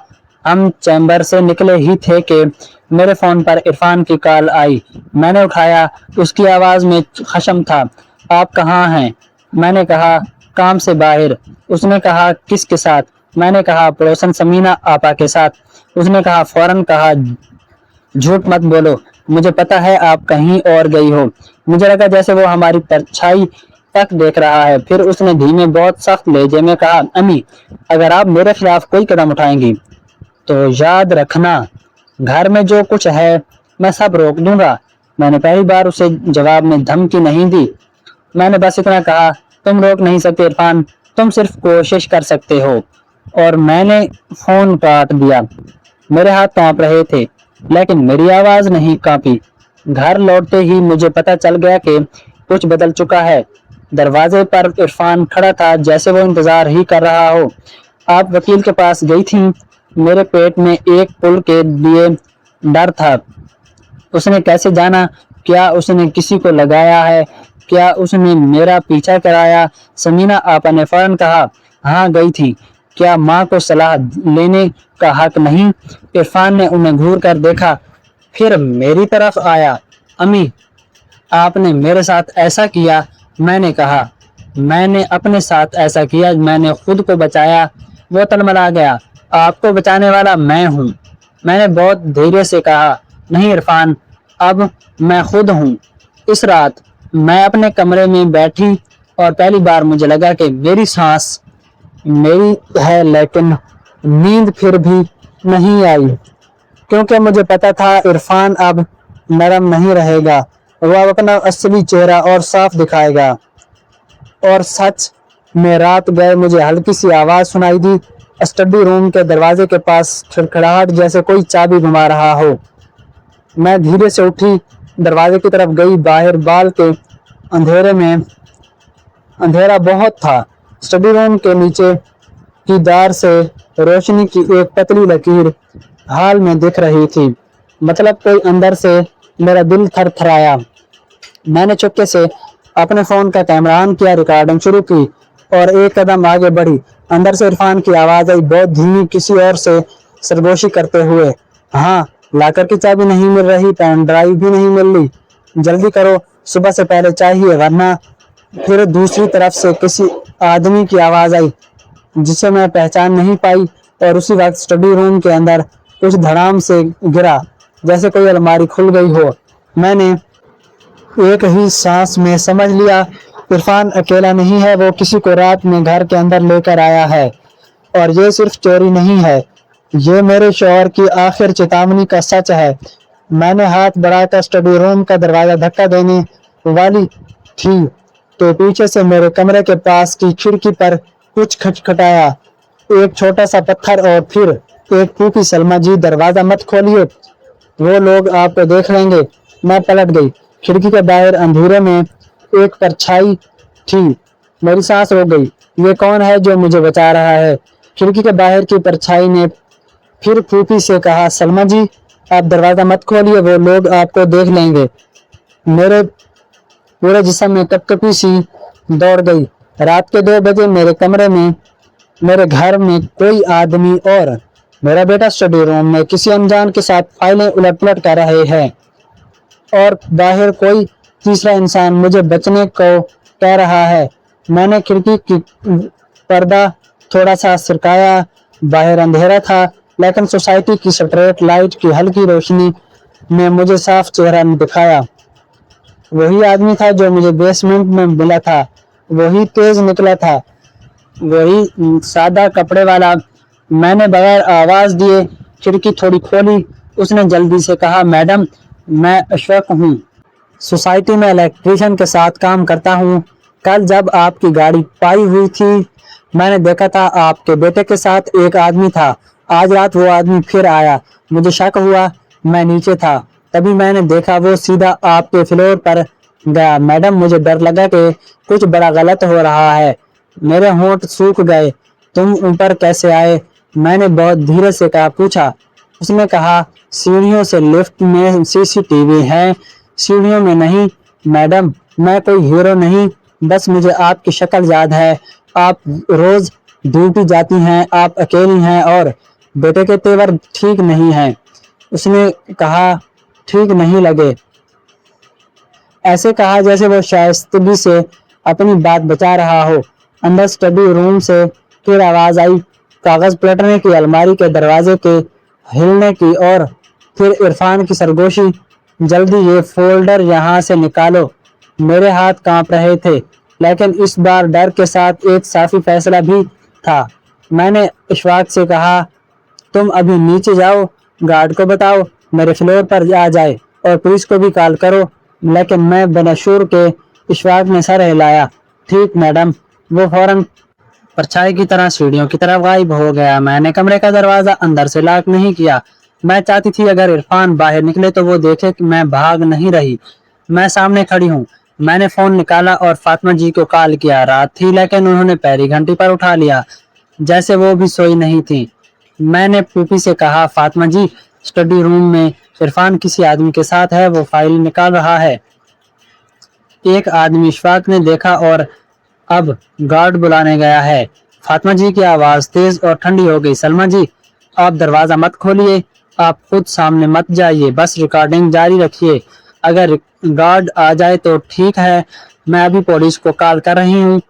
ہم چیمبر سے نکلے ہی تھے کہ میرے فون پر عرفان کی کال آئی۔ میں نے اٹھایا، اس کی آواز میں خشم تھا۔ آپ کہاں ہیں؟ میں نے کہا کام سے باہر۔ اس نے کہا کس کے ساتھ؟ میں نے کہا پڑوسن سمینہ آپا کے ساتھ۔ اس نے کہا فوراً کہا جھوٹ مت بولو، مجھے پتا ہے آپ کہیں اور گئی ہو۔ مجھے لگا جیسے وہ ہماری پرچھائی تک دیکھ رہا ہے۔ پھر اس نے دھیمے بہت سخت لہجے میں کہا امی، اگر آپ میرے خلاف کوئی قدم اٹھائیں گی تو یاد رکھنا گھر میں جو کچھ ہے میں سب روک دوں گا۔ میں نے پہلی بار اسے جواب میں دھمکی نہیں دی، میں نے بس اتنا کہا تم روک نہیں سکتے عرفان، تم صرف کوشش کر سکتے ہو، اور میں نے فون کاٹ دیا۔ میرے ہاتھ کانپ رہے تھے لیکن میری آواز نہیں کانپی۔ گھر لوٹتے ہی مجھے پتا چل گیا کہ کچھ بدل چکا ہے۔ دروازے پر عرفان کھڑا تھا جیسے وہ انتظار ہی کر رہا ہو۔ آپ وکیل کے پاس گئی تھیں؟ میرے پیٹ میں ایک پل کے لیے ڈر تھا۔ اس نے کیسے جانا؟ کیا اس نے کسی کو لگایا ہے؟ کیا اس نے میرا پیچھا کرایا؟ سمینہ آپا نے فوراً کہا ہاں گئی تھی۔ کیا ماں کو صلاح لینے کا حق نہیں؟ عرفان نے انہیں گھور کر دیکھا، پھر میری طرف آیا۔ امی، آپ نے میرے ساتھ ایسا کیا؟ میں نے کہا میں نے اپنے ساتھ ایسا کیا، میں نے خود کو بچایا۔ وہ तलमला गया। आपको बचाने वाला मैं हूँ। मैंने बहुत धैर्य से कहा, नहीं इरफान, अब मैं खुद हूँ। इस रात मैं अपने कमरे में बैठी और पहली बार मुझे लगा कि मेरी सांस मेरी है, लेकिन नींद फिर भी नहीं आई, क्योंकि मुझे पता था इरफान अब नरम नहीं रहेगा, वो अब अपना असली चेहरा और साफ दिखाएगा। और सच में रात गए मुझे हल्की सी आवाज सुनाई दी, स्टडी रूम के दरवाजे के पास खड़खड़ाहट जैसे कोई चाबी घुमा रहा हो। मैं धीरे से उठी, दरवाजे की तरफ गई। बाहर बाल के अंधेरे में अंधेरा बहुत था। स्टडी रूम के नीचे की दीवार से रोशनी की एक पतली लकीर हाल में दिख रही थी, मतलब कोई अंदर से। मेरा दिल थरथराया। मैंने चुपके से अपने फोन का कैमरा ऑन किया, रिकॉर्डिंग शुरू की और एक कदम आगे बढ़ी। अंदर से इरफान की आवाज आई, बहुत धीमी, किसी और से सरगोशी करते हुए। हाँ, लाकर की चाबी नहीं मिल रही, पेन ड्राइव भी नहीं मिल रही, जल्दी करो, सुबह से पहले चाहिए वरना। फिर दूसरी तरफ से किसी आदमी की आवाज आई जिसे मैं पहचान नहीं पाई, और उसी वक्त स्टडी रूम के अंदर कुछ धड़ाम से गिरा, जैसे कोई अलमारी खुल गई हो। मैंने एक ही सांस में समझ लिया, इरफान अकेला नहीं है, वो किसी को रात में घर के अंदर लेकर आया है। और ये सिर्फ चोरी नहीं है, ये मेरे शौहर की आखिर चेतावनी का सच है। मैंने हाथ बढ़ाकर स्टडी रूम का दरवाजा धक्का देने वाली थी तो पीछे से मेरे कमरे के पास की खिड़की पर कुछ खटखटाया, एक छोटा सा पत्थर और फिर एक फूफी, सलमा जी दरवाजा मत खोलिए, वो लोग आपको देख लेंगे। मैं पलट गई। खिड़की के बाहर अंधेरे में एक परछाई थी। मेरी सांस रुक गई। ये कौन है जो मुझे बचा रहा है? खिड़की के बाहर की परछाई ने फिर फूफी से कहा, सलमा जी आप दरवाजा मत खोलिए, वो लोग आपको देख लेंगे। मेरे पूरे जिस्म में कपकपी सी दौड़ गई। रात के 2 बजे मेरे कमरे में, मेरे घर में कोई आदमी और मेरा बेटा स्टडी रूम में किसी अनजान के साथ फाइलें उलट पुलट कर रहे हैं, और बाहर कोई तीसरा इंसान मुझे बचने को कह रहा है। मैंने खिड़की की पर्दा थोड़ा सा सरकाया। बाहर अंधेरा था, लेकिन सोसाइटी की स्ट्रीट लाइट की हल्की रोशनी ने मुझे साफ चेहरा दिखाया। वही आदमी था जो मुझे बेसमेंट में मिला था, वही तेज निकला था, वही सादा कपड़े वाला। मैंने बगैर आवाज दिए खिड़की थोड़ी खोली। उसने जल्दी से कहा, मैडम मैं अशफाक हूँ, सोसाइटी में इलेक्ट्रिशियन के साथ काम करता हूँ। कल जब आपकी गाड़ी पाई हुई थी, मैंने देखा था आपके बेटे के साथ एक आदमी था। आज रात वो आदमी फिर आया, मुझे शक हुआ, मैं नीचे था, तभी मैंने देखा वो सीधा आपके फ्लोर पर गया। मैडम मुझे डर लगा कि कुछ बड़ा गलत हो रहा है। मेरे होंठ सूख गए। तुम ऊपर कैसे आए? मैंने बहुत धीरे से पूछा। उसने कहा, सीढ़ियों से, लिफ्ट में सीसीटीवी है। सीढ़ियों में नहीं मैडम, मैं कोई हीरो नहीं, बस मुझे आपकी शक्ल याद है। आप रोज ड्यूटी जाती हैं, आप अकेली हैं और बेटे के तेवर ठीक नहीं हैं। उसने कहा, ठीक नहीं लगे, ऐसे कहा जैसे वो शाइस्तगी से अपनी बात बचा रहा हो। अंदर स्टडी रूम से फिर आवाज आई, कागज पलटने की, अलमारी के दरवाजे के हिलने की, और फिर इरफान की सरगोशी, जल्दी ये फोल्डर यहाँ से निकालो। मेरे हाथ कांप रहे थे, लेकिन इस बार डर के साथ एक साफी फैसला भी था। मैंने इशफाक से कहा, तुम अभी नीचे जाओ, गार्ड को बताओ मेरे फ्लोर पर आ जाए और पुलिस को भी कॉल करो। लेकिन मैं बनशूर के इशफाक ने सर हिलाया। ठीक मैडम। वो फौरन परछाई की तरह सीढ़ियों की तरफ गायब हो गया। मैंने कमरे का दरवाजा अंदर से लॉक नहीं किया। मैं चाहती थी अगर इरफान बाहर निकले तो वो देखे कि मैं भाग नहीं रही, मैं सामने खड़ी हूँ। मैंने फोन निकाला और फातिमा जी को कॉल किया। रात थी, लेकिन उन्होंने पहली घंटी पर उठा लिया, जैसे वो भी सोई नहीं थी। मैंने फूफी से कहा, फातिमा जी स्टडी रूम में इरफान किसी आदमी के साथ है, वो फाइल निकाल रहा है। एक आदमी इशफाक ने देखा और अब गार्ड बुलाने गया है। फातिमा जी की आवाज तेज और ठंडी हो गई। सलमा जी आप दरवाजा मत खोलिए, आप खुद सामने मत जाइए, बस रिकॉर्डिंग जारी रखिए। अगर गार्ड आ जाए तो ठीक है, मैं अभी पुलिस को कॉल कर रही हूँ,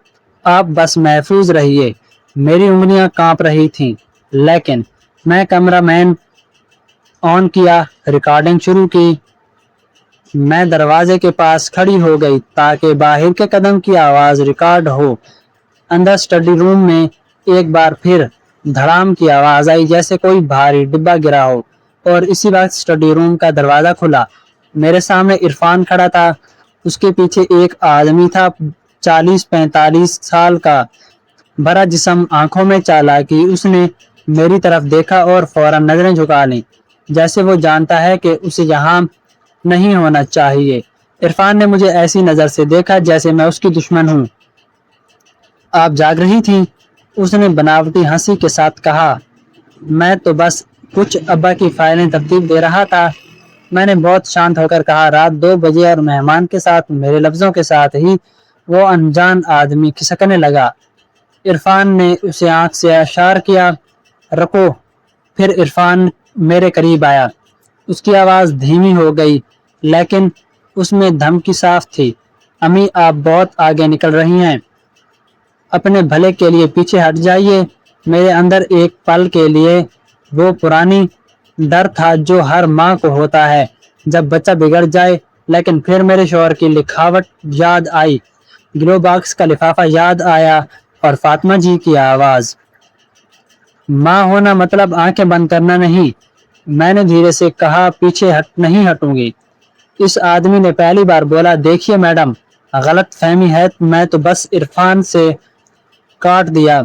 आप बस महफूज रहिए। मेरी उंगलियां कांप रही थीं, लेकिन मैं कैमरामैन ऑन किया, रिकॉर्डिंग शुरू की। मैं दरवाजे के पास खड़ी हो गई ताकि बाहर के कदम की आवाज रिकॉर्ड हो। अंदर स्टडी रूम में एक बार फिर धड़ाम की आवाज आई, जैसे कोई भारी डिब्बा गिरा हो, और इसी वक्त स्टडी रूम का दरवाजा खुला। मेरे सामने इरफान खड़ा था। उसके पीछे एक आदमी था, 40-45 साल का, भरा जिस्म, आंखों में चालाकी। उसने मेरी तरफ देखा और फौरन नजरें झुका लीं, जैसे वो जानता है कि उसे यहाँ नहीं होना चाहिए। इरफान ने मुझे ऐसी नजर से देखा जैसे मैं उसकी दुश्मन हूँ। आप जाग रही थी? उसने बनावटी हंसी के साथ कहा। मैं तो बस कुछ अब्बा की फाइलें तरतीब दे रहा था। मैंने बहुत शांत होकर कहा। रात 2 बजे और मेहमान के साथ। मेरे लफ्जों के साथ ही वो अनजान आदमी खिसकने लगा। इरफान ने उसे आंख से इशारा किया, रखो। फिर इरफान मेरे करीब आया। उसकी आवाज़ धीमी हो गई, लेकिन उसमें धमकी साफ थी। अम्मी, आप बहुत आगे निकल रही हैं। अपने भले के लिए पीछे हट जाइए। मेरे अंदर एक पल के लिए वो पुरानी डर था जो हर माँ को होता है जब बच्चा बिगड़ जाए। लेकिन फिर मेरे शौहर की लिखावट याद आई, ग्लो बॉक्स का लिफाफा याद आया, और फातिमा जी की आवाज़। माँ होना मतलब आंखें बंद करना नहीं। मैंने धीरे से कहा, पीछे नहीं हटूंगी। इस आदमी ने पहली बार बोला, देखिए मैडम, गलत फहमी है, मैं तो बस इरफान से काट दिया।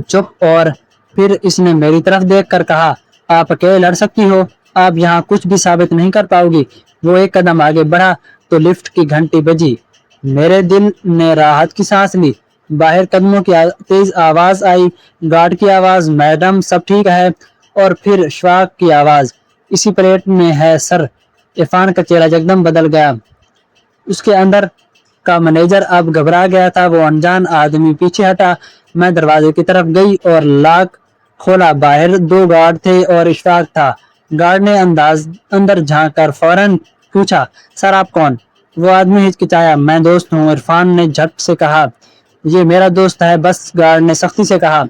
चुप। और फिर इसने मेरी तरफ देखकर कहा, आप अकेले लड़ सकती हो, आप यहाँ कुछ भी साबित नहीं कर पाओगी। वो एक कदम आगे बढ़ा तो लिफ्ट की घंटी बजी। मेरे दिल ने राहत की सांस ली। बाहर कदमों की तेज आवाज आई, गार्ड की आवाज, मैडम सब ठीक है। और फिर श्वाक की आवाज, इसी प्लेट में है सर। इरफान का चेहरा एकदम बदल गया। उसके अंदर का मैनेजर अब घबरा गया था। वो अनजान आदमी पीछे हटा। मैं दरवाजे की तरफ गई और लॉक खोला। बाहर 2 गार्ड थे और इशफाक था। गार्ड ने अंदर झांक कर फौरन पूछा, सर आप कौन? वो आदमी हिचकिचाया, मैं दोस्त हूँ। इरफान ने झट से कहा, ये मेरा दोस्त है बस। गार्ड ने सख्ती से कहा,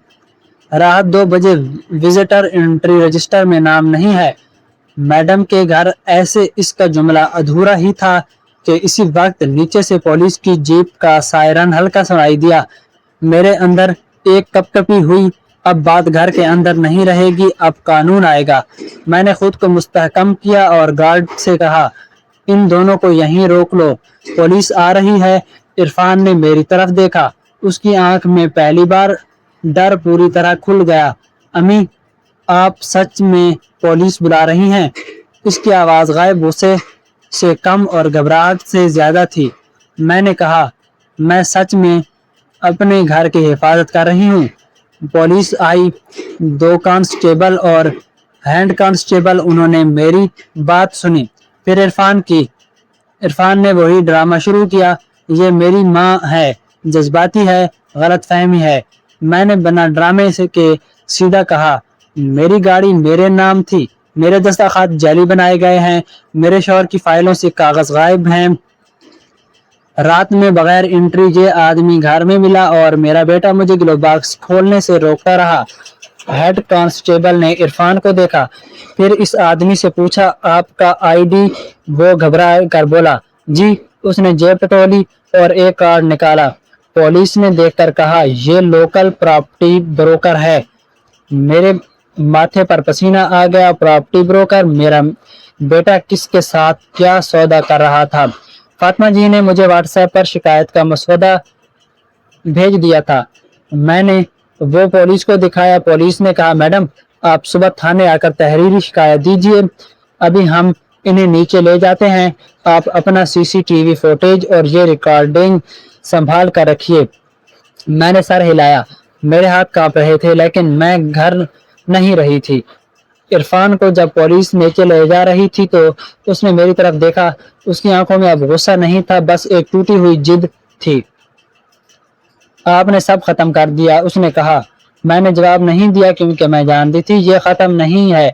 रात 2 बजे विजिटर एंट्री रजिस्टर में नाम नहीं है मैडम के घर। ऐसे इसका जुमला अधूरा ही था कि इसी वक्त नीचे से पुलिस की जीप का सायरन हल्का सुनाई दिया। मेरे अंदर एक कपकपी हुई। अब बात घर के अंदर नहीं रहेगी, अब कानून आएगा। मैंने खुद को मुस्तहकम किया और गार्ड से कहा, इन दोनों को यहीं रोक लो, पुलिस आ रही है। इरफान ने मेरी तरफ देखा। उसकी आंख में पहली बार डर पूरी तरह खुल गया। अम्मी, आप सच में पुलिस बुला रही हैं? इसकी आवाज गायब गुस्से से कम और घबराहट से ज्यादा थी। मैंने कहा, मैं सच में अपने घर की हिफाजत कर रही हूँ। पुलिस आई, 2 कांस्टेबल और हेड कांस्टेबल। उन्होंने मेरी बात सुनी। फिर इरफान ने वही ड्रामा शुरू किया, ये मेरी माँ है, जज्बाती है, गलत फहमी है। मैंने बिना ड्रामे से के सीधा कहा, मेरी गाड़ी मेरे नाम थी, मेरे दस्तखत जाली बनाए गए हैं, मेरे शौहर की फाइलों से कागज गायब हैं। रात में बगैर एंट्री ये आदमी घर में मिला और मेरा बेटा मुझे ग्लो बॉक्स खोलने से रोकता रहा। हेड कांस्टेबल ने इरफान को देखा, फिर इस आदमी से पूछा, आपका आईडी? वो घबरा कर बोला, जी। उसने जेब टटोली और एक कार्ड निकाला। पुलिस ने देखकर कहा, ये लोकल प्रॉपर्टी ब्रोकर है। मेरे माथे पर पसीना आ गया। Property broker? मेरा बेटा किसके साथ क्या सौदा कर रहा था? फातिमा जी ने मुझे व्हाट्सएप पर शिकायत का मसौदा भेज दिया था। मैंने वो पुलिस को दिखाया। पुलिस ने कहा, मैडम आप सुबह थाने आकर तहरीरी शिकायत दीजिए, अभी हम इन्हें नीचे ले जाते हैं। आप अपना सीसीटीवी फुटेज और ये रिकॉर्डिंग संभाल कर रखिए। मैंने सर हिलाया। मेरे हाथ कांप रहे थे, लेकिन मैं घर नहीं रही थी। इरफान को जब पुलिस नीचे ले जा रही थी तो उसने मेरी तरफ देखा। उसकी आंखों में अब गुस्सा नहीं था, बस एक टूटी हुई जिद थी। आपने सब खत्म कर दिया, उसने कहा। मैंने जवाब नहीं दिया क्योंकि मैं जानती थी ये खत्म नहीं है,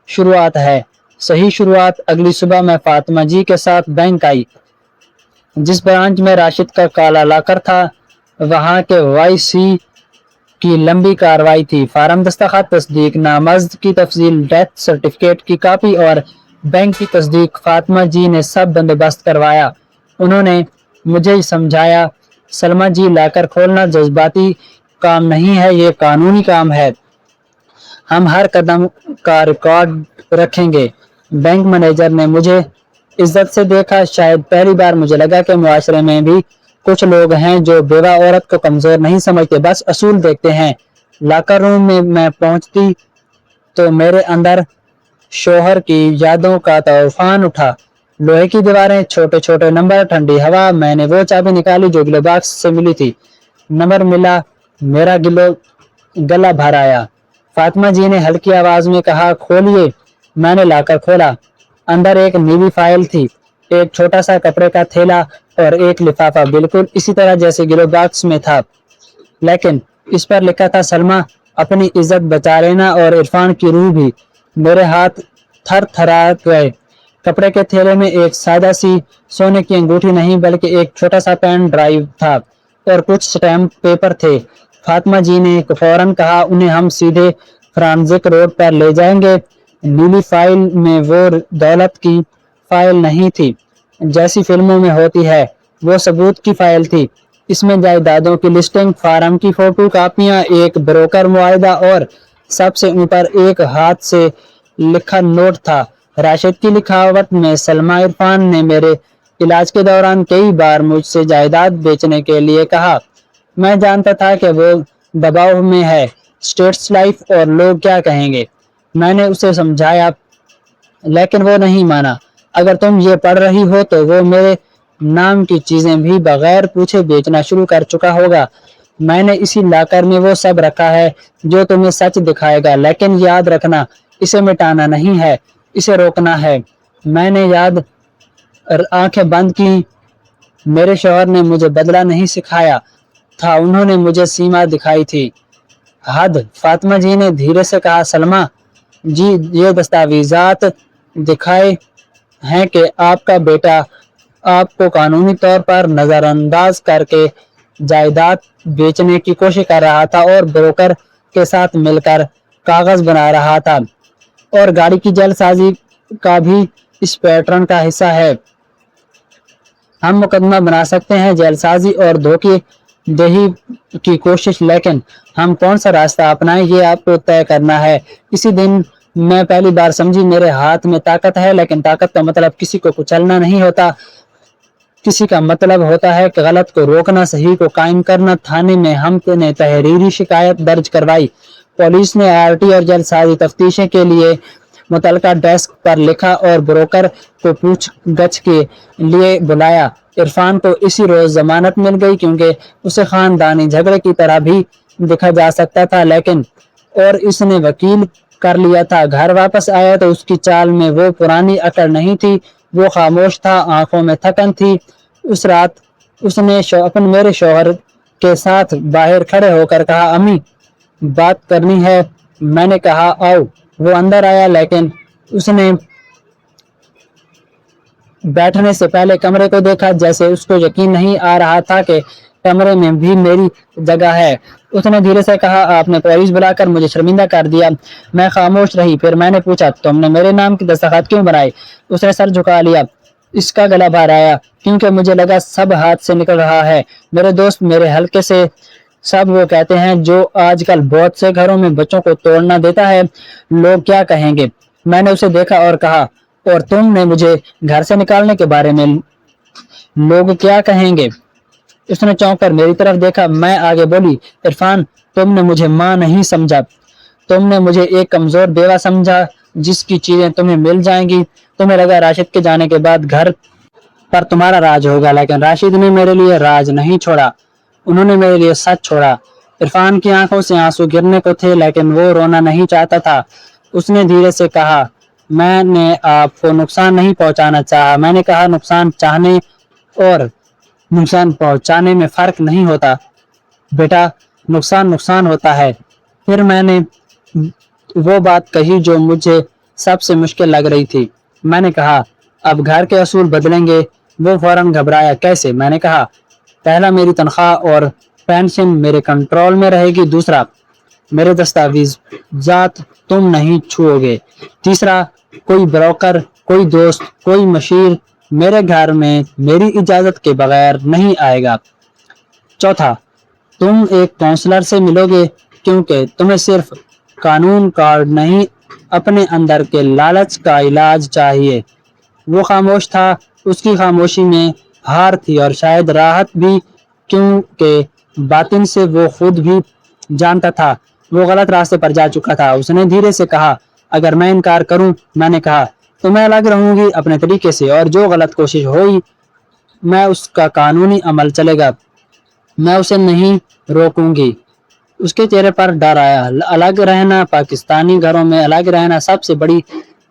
शुरुआत है, सही शुरुआत। अगली सुबह मैं फातिमा जी के साथ बैंक आई। जिस ब्रांच में राशिद का काला लाकर था, वहां के वाईसी کی لمبی کارروائی تھی۔ فارم، دستخط، تصدیق نامزد کی تفصیل، ڈیتھ سرٹیفکیٹ کی کاپی اور بینک کی تصدیق فاطمہ جی نے سب بندوبست کروایا۔ انہوں نے مجھے سمجھایا، سلمہ جی، لاکر کھولنا جذباتی کام نہیں ہے، یہ قانونی کام ہے۔ ہم ہر قدم کا ریکارڈ رکھیں گے۔ بینک مینیجر نے مجھے عزت سے دیکھا۔ شاید پہلی بار مجھے لگا کہ معاشرے میں بھی کچھ لوگ ہیں جو بیوہ عورت کو کمزور نہیں سمجھتے، بس اصول دیکھتے ہیں۔ لاکر روم میں میں پہنچتی تو میرے اندر شوہر کی یادوں کا طوفان اٹھا۔ لوہے کی دیواریں، چھوٹے چھوٹے نمبر، ٹھنڈی ہوا۔ میں نے وہ چابی نکالی جو گلو باکس سے ملی تھی۔ نمبر ملا، میرا گلا بھر آیا۔ فاطمہ جی نے ہلکی آواز میں کہا، کھولیے۔ میں نے لاکر کھولا۔ اندر ایک نیلی فائل تھی، ایک چھوٹا سا کپڑے کا تھیلا اور ایک لفافہ، بالکل اسی طرح جیسے گلو باکس میں تھا، لیکن اس پر لکھا تھا سلمہ، اپنی عزت بچا لینا اور عرفان کی روح بھی۔ میرے ہاتھ تھر تھرا گئے۔ کپڑے کے تھیلے میں ایک سادہ سی سونے کی انگوٹھی نہیں بلکہ ایک چھوٹا سا پین ڈرائیو تھا اور کچھ سٹیمپ پیپر تھے۔ فاطمہ جی نے فوراً کہا، انہیں ہم سیدھے فرانزک روڈ پر لے جائیں گے۔ نیلی فائل میں وہ دولت کی فائل نہیں تھی جیسی فلموں میں ہوتی ہے، وہ ثبوت کی فائل تھی۔ اس میں جائیدادوں کی لسٹنگ، فارم کی فوٹو کاپیاں، ایک بروکر معاہدہ اور سب سے اوپر ایک ہاتھ سے لکھا نوٹ تھا۔ راشد کی لکھاوٹ میں سلمہ، عرفان نے میرے علاج کے دوران کئی بار مجھ سے جائیداد بیچنے کے لیے کہا۔ میں جانتا تھا کہ وہ دباؤ میں ہے، اسٹیٹس لائف اور لوگ کیا کہیں گے۔ میں نے اسے سمجھایا لیکن وہ نہیں مانا۔ اگر تم یہ پڑھ رہی ہو تو وہ میرے نام کی چیزیں بھی بغیر پوچھے بیچنا شروع کر چکا ہوگا۔ میں نے اسی لاکر میں وہ سب رکھا ہے جو تمہیں سچ دکھائے گا، لیکن یاد رکھنا، اسے مٹانا نہیں ہے، اسے روکنا ہے۔ میں نے آنکھیں بند کی۔ میرے شوہر نے مجھے بدلہ نہیں سکھایا تھا، انہوں نے مجھے سیما دکھائی تھی، حد۔ فاطمہ جی نے دھیرے سے کہا، سلمہ جی، یہ دستاویزات دکھائے ہیں کہ آپ کا بیٹا آپ کو قانونی طور پر نظر انداز کر کے جائیداد بیچنے کی کوشش کر رہا تھا اور بروکر کے ساتھ مل کر کاغذ بنا رہا تھا، اور گاڑی کی جعل سازی کا بھی اس پیٹرن کا حصہ ہے۔ ہم مقدمہ بنا سکتے ہیں، جعل سازی اور دھوکے دہی کی کوشش، لیکن ہم کون سا راستہ اپنائیں یہ آپ کو طے کرنا ہے۔ اسی دن میں پہلی بار سمجھی، میرے ہاتھ میں طاقت ہے، لیکن طاقت کا مطلب کسی کو کچلنا نہیں ہوتا، کسی کا مطلب ہوتا ہے کہ غلط کو روکنا، صحیح کو قائم کرنا۔ تھانے میں ہم نے تحریری شکایت درج کروائی، پولیس نے آرٹی اور جعل سازی تفتیشیں کے لیے متعلقہ ڈیسک پر لکھا اور بروکر کو پوچھ گچھ کے لیے بلایا۔ عرفان کو اسی روز ضمانت مل گئی کیونکہ اسے خاندانی جھگڑے کی طرح بھی دیکھا جا سکتا تھا، لیکن اور اس نے وکیل کر لیا تھا۔ گھر واپس آیا تو اس کی چال میں وہ پرانی اکڑ نہیں تھی، وہ خاموش تھا، آنکھوں میں تھکن تھی۔ اس رات اس نے میرے شوہر کے ساتھ باہر کھڑے ہو کر کہا، امی بات کرنی ہے۔ میں نے کہا، آؤ۔ وہ اندر آیا، لیکن اس نے بیٹھنے سے پہلے کمرے کو دیکھا، جیسے اس کو یقین نہیں آ رہا تھا کہ کمرے میں بھی میری جگہ ہے۔ اس نے دھیرے سے کہا، آپ نے پولیس بلا کر مجھے شرمندہ کر دیا۔ میں خاموش رہی۔ پھر میں نے پوچھا، تم نے میرے نام کی دستخط کیوں بنائے؟ اس نے سر جھکا لیا۔ اس کا گلا بھر آیا کیونکہ مجھے لگا سب ہاتھ سے نکل رہا ہے۔ میرے دوست، میرے حلقے سے سب وہ کہتے ہیں جو آج کل بہت سے گھروں میں بچوں کو توڑنا دیتا ہے، لوگ کیا کہیں گے؟ میں نے اسے دیکھا اور کہا، اور تم نے مجھے گھر سے نکالنے کے بارے میں لوگ کیا کہیں گے؟ اس نے چونک کر میری طرف دیکھا۔ میں آگے بولی، عرفان، تم نے مجھے ماں نہیں سمجھا، تم نے مجھے ایک کمزور بیوہ سمجھا جس کی چیزیں تمہیں مل جائیں گی۔ تمہیں لگا راشد کے جانے کے بعد گھر پر تمہارا راج ہوگا، لیکن راشد نے میرے لیے راج نہیں چھوڑا، انہوں نے میرے لیے سچ چھوڑا۔ عرفان کی آنکھوں سے آنسو گرنے کو تھے، لیکن وہ رونا نہیں چاہتا تھا۔ اس نے دھیرے سے کہا، میں نے آپ کو نقصان نہیں پہنچانا چاہا۔ میں نے کہا، نقصان چاہنے اور نقصان پہنچانے میں فرق نہیں ہوتا بیٹا، نقصان نقصان ہوتا ہے۔ پھر میں نے وہ بات کہی جو مجھے سب سے مشکل لگ رہی تھی۔ میں نے کہا، اب گھر کے اصول بدلیں گے۔ وہ فوراً گھبرایا۔ کیسے؟ میں نے کہا، پہلا میری تنخواہ اور पेंशन मेरे कंट्रोल में रहेगी। दूसरा, मेरे दस्तावेजात तुम नहीं छुओगे। तीसरा, कोई ब्रोकर, कोई दोस्त, कोई मशीर मेरे घर में मेरी इजाजत के बगैर नहीं आएगा। चौथा, तुम एक काउंसलर से मिलोगे क्योंकि तुम्हें सिर्फ कानून कार्ड नहीं, अपने अंदर के लालच का इलाज चाहिए। वो खामोश था। उसकी खामोशी में हार थी और शायद राहत भी, क्योंकि बातिन से वो खुद भी जानता था वो गलत रास्ते पर जा चुका था। उसने धीरे से कहा, अगर मैं इनकार करूं, मैंने कहा, तो मैं अलग रहूंगी अपने तरीके से, और जो गलत कोशिश हुई मैं उसका कानूनी अमल चलेगा, मैं उसे नहीं रोकूंगी। उसके चेहरे पर डर आया। अलग रहना, पाकिस्तानी घरों में अलग रहना सबसे बड़ी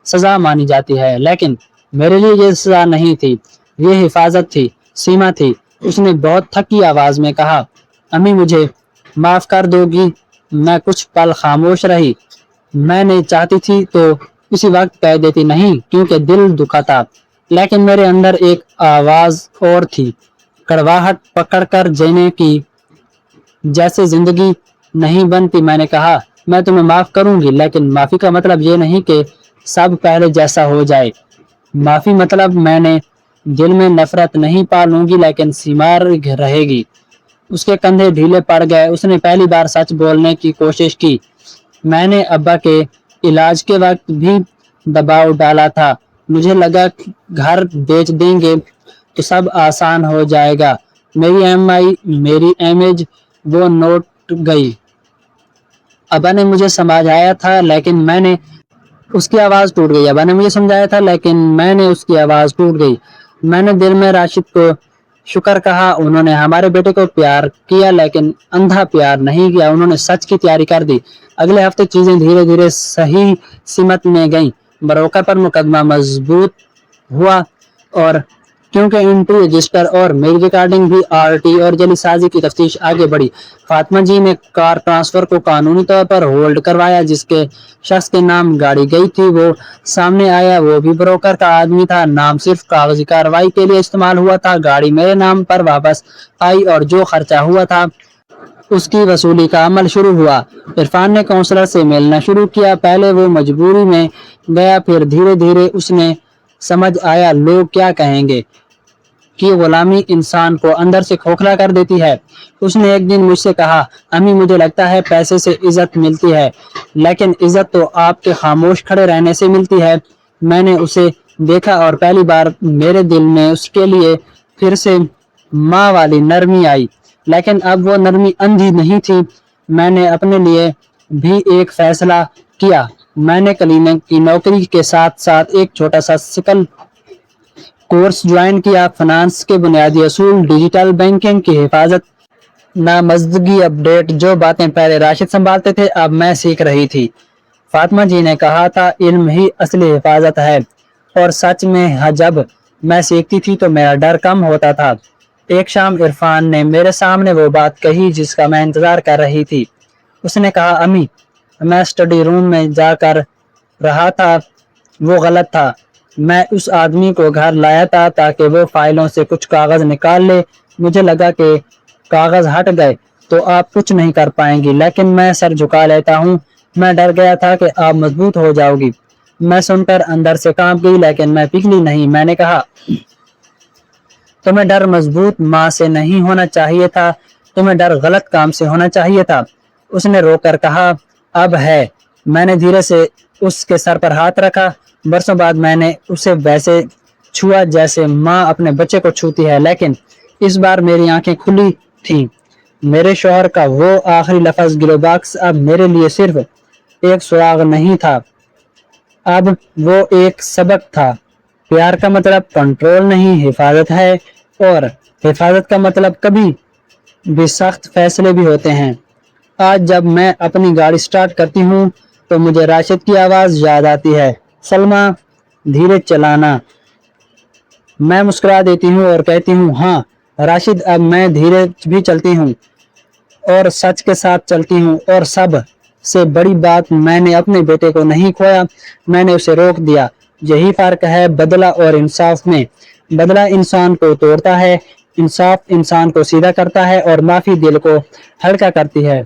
सजा मानी जाती है, लेकिन मेरे लिए ये सजा नहीं थी, ये हिफाजत थी, सीमा थी। उसने बहुत थकी आवाज में कहा, अम्मी मुझे माफ कर दोगी? मैं कुछ पल खामोश रही। मैंने चाहती थी तो उसी वक्त कह देती नहीं, क्योंकि दिल दुखा था, लेकिन मेरे अंदर एक आवाज और थी, कड़वाहट पकड़कर जीने की, जैसे जिंदगी नहीं बनती। मैंने कहा, मैं तुम्हें माफ करूंगी, लेकिन माफी का मतलब ये नहीं कि सब पहले जैसा हो जाए। माफी मतलब मैंने दिल में नफरत नहीं पालूंगी, लेकिन सीमा रहेगी। उसके कंधे ढीले पड़ गए। उसने पहली बार सच बोलने की कोशिश की। मैंने अब्बा के इलाज के वक्त भी दबाव डाला था। मुझे लगा कि घर बेच देंगे तो सब आसान हो जाएगा। मेरी एमआई, मेरी इमेज, वो नोट गई। अब्बा ने मुझे समझाया था, लेकिन मैंने उसकी आवाज टूट गई। अब्बा ने मुझे समझाया था, लेकिन मैंने उसकी आवाज टूट गई। मैंने दिल में राशिद को शुक्र कहा। उन्होंने हमारे बेटे को प्यार किया, लेकिन अंधा प्यार नहीं किया। उन्होंने सच की तैयारी कर दी। अगले हफ्ते चीजें धीरे धीरे सही सीमत में गईं। ब्रोकर पर मुकदमा मजबूत हुआ, और क्योंकि एंट्री रजिस्टर और मेरी रिकॉर्डिंग भी आरटी और जलीसाजी की तफ्तीश आगे बढ़ी। फातिमा जी ने कार ट्रांसफर को कानूनी तौर पर होल्ड करवाया। जिसके शख्स के नाम गाड़ी गई थी वो सामने आया। वो भी ब्रोकर का आदमी था। नाम सिर्फ कागजी कार्रवाई के लिए इस्तेमाल हुआ था। गाड़ी मेरे नाम पर वापस आई और जो खर्चा हुआ था उसकी वसूली का अमल शुरू हुआ। इरफान ने काउंसलर से मिलना शुरू किया। पहले वो मजबूरी में गया, फिर धीरे धीरे उसने समझ आया लोग क्या कहेंगे, कि गुलामी इंसान को अंदर से खोखला कर देती है। उसने एक दिन मुझसे कहा, अम्मी मुझे लगता है पैसे से इज्जत मिलती है, लेकिन इज्जत तो आपके खामोश खड़े रहने से मिलती है। मैंने उसे देखा और पहली बार मेरे दिल में उसके लिए फिर से माँ वाली नरमी आई, लेकिन अब वो नरमी अंधी नहीं थी। मैंने अपने लिए भी एक फैसला किया। मैंने कलीने की नौकरी के साथ साथ एक छोटा सा सिकल कोर्स ज्वाइन किया। फाइनेंस के बुनियादी असूल, डिजिटल बैंकिंग की हिफाजत, नामजदगी अपडेट। जो बातें पहले राशिद संभालते थे अब मैं सीख रही थी। फातिमा जी ने कहा था, इल्म ही असली हिफाजत है, और सच में जब मैं सीखती थी तो मेरा डर कम होता था। एक शाम इरफान ने मेरे सामने वो बात कही जिसका मैं इंतजार कर रही थी। उसने कहा, अम्मी मैं स्टडी रूम में जाकर रहा था, वो गलत था। मैं उस आदमी को घर लाया था ताकि वो फाइलों से कुछ कागज निकाल ले। मुझे लगा कि कागज हट गए तो आप कुछ नहीं कर पाएंगी, लेकिन मैं सर झुका लेता हूँ। मैं डर गया था कि आप मजबूत हो जाओगी। मैं सुनकर अंदर से कांप गई, लेकिन मैं पिघली नहीं। मैंने कहा, तुम्हें डर मजबूत माँ से नहीं होना चाहिए था, तुम्हें डर गलत काम से होना चाहिए था। उसने रोकर कहा, अब है। मैंने धीरे से उसके सर पर हाथ रखा। बरसों बाद मैंने उसे वैसे छुआ जैसे माँ अपने बच्चे को छूती है, लेकिन इस बार मेरी आंखें खुली थीं। मेरे शौहर का वो आखिरी लफ्ज गिलोबाक्स अब मेरे लिए सिर्फ एक सुराग नहीं था, अब वो एक सबक था। प्यार का मतलब कंट्रोल नहीं, हिफाजत है, और हिफाजत का मतलब कभी भी सख्त फैसले भी होते हैं। आज जब मैं अपनी गाड़ी स्टार्ट करती हूँ तो मुझे राशिद की आवाज याद आती है, सलमा धीरे चलाना। मैं मुस्कुरा देती हूँ और कहती हूँ, हाँ राशिद, अब मैं धीरे भी चलती हूँ और सच के साथ चलती हूँ। और सब से बड़ी बात, मैंने अपने बेटे को नहीं खोया, मैंने उसे रोक दिया। यही फर्क है बदला और इंसाफ में। बदला इंसान को तोड़ता है, इंसाफ इंसान को सीधा करता है और माफ़ी दिल को हल्का करती है।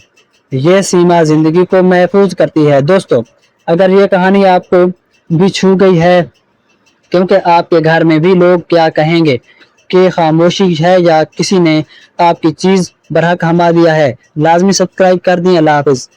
ये सीमा ज़िंदगी को महफूज करती है। दोस्तों, अगर ये कहानी आपको भी छू गई है, क्योंकि आपके घर में भी लोग क्या कहेंगे कि खामोशी है या किसी ने आपकी चीज़ बरहक थमा दिया है, लाजमी सब्सक्राइब कर दें। अल्लाह हाफ़िज़।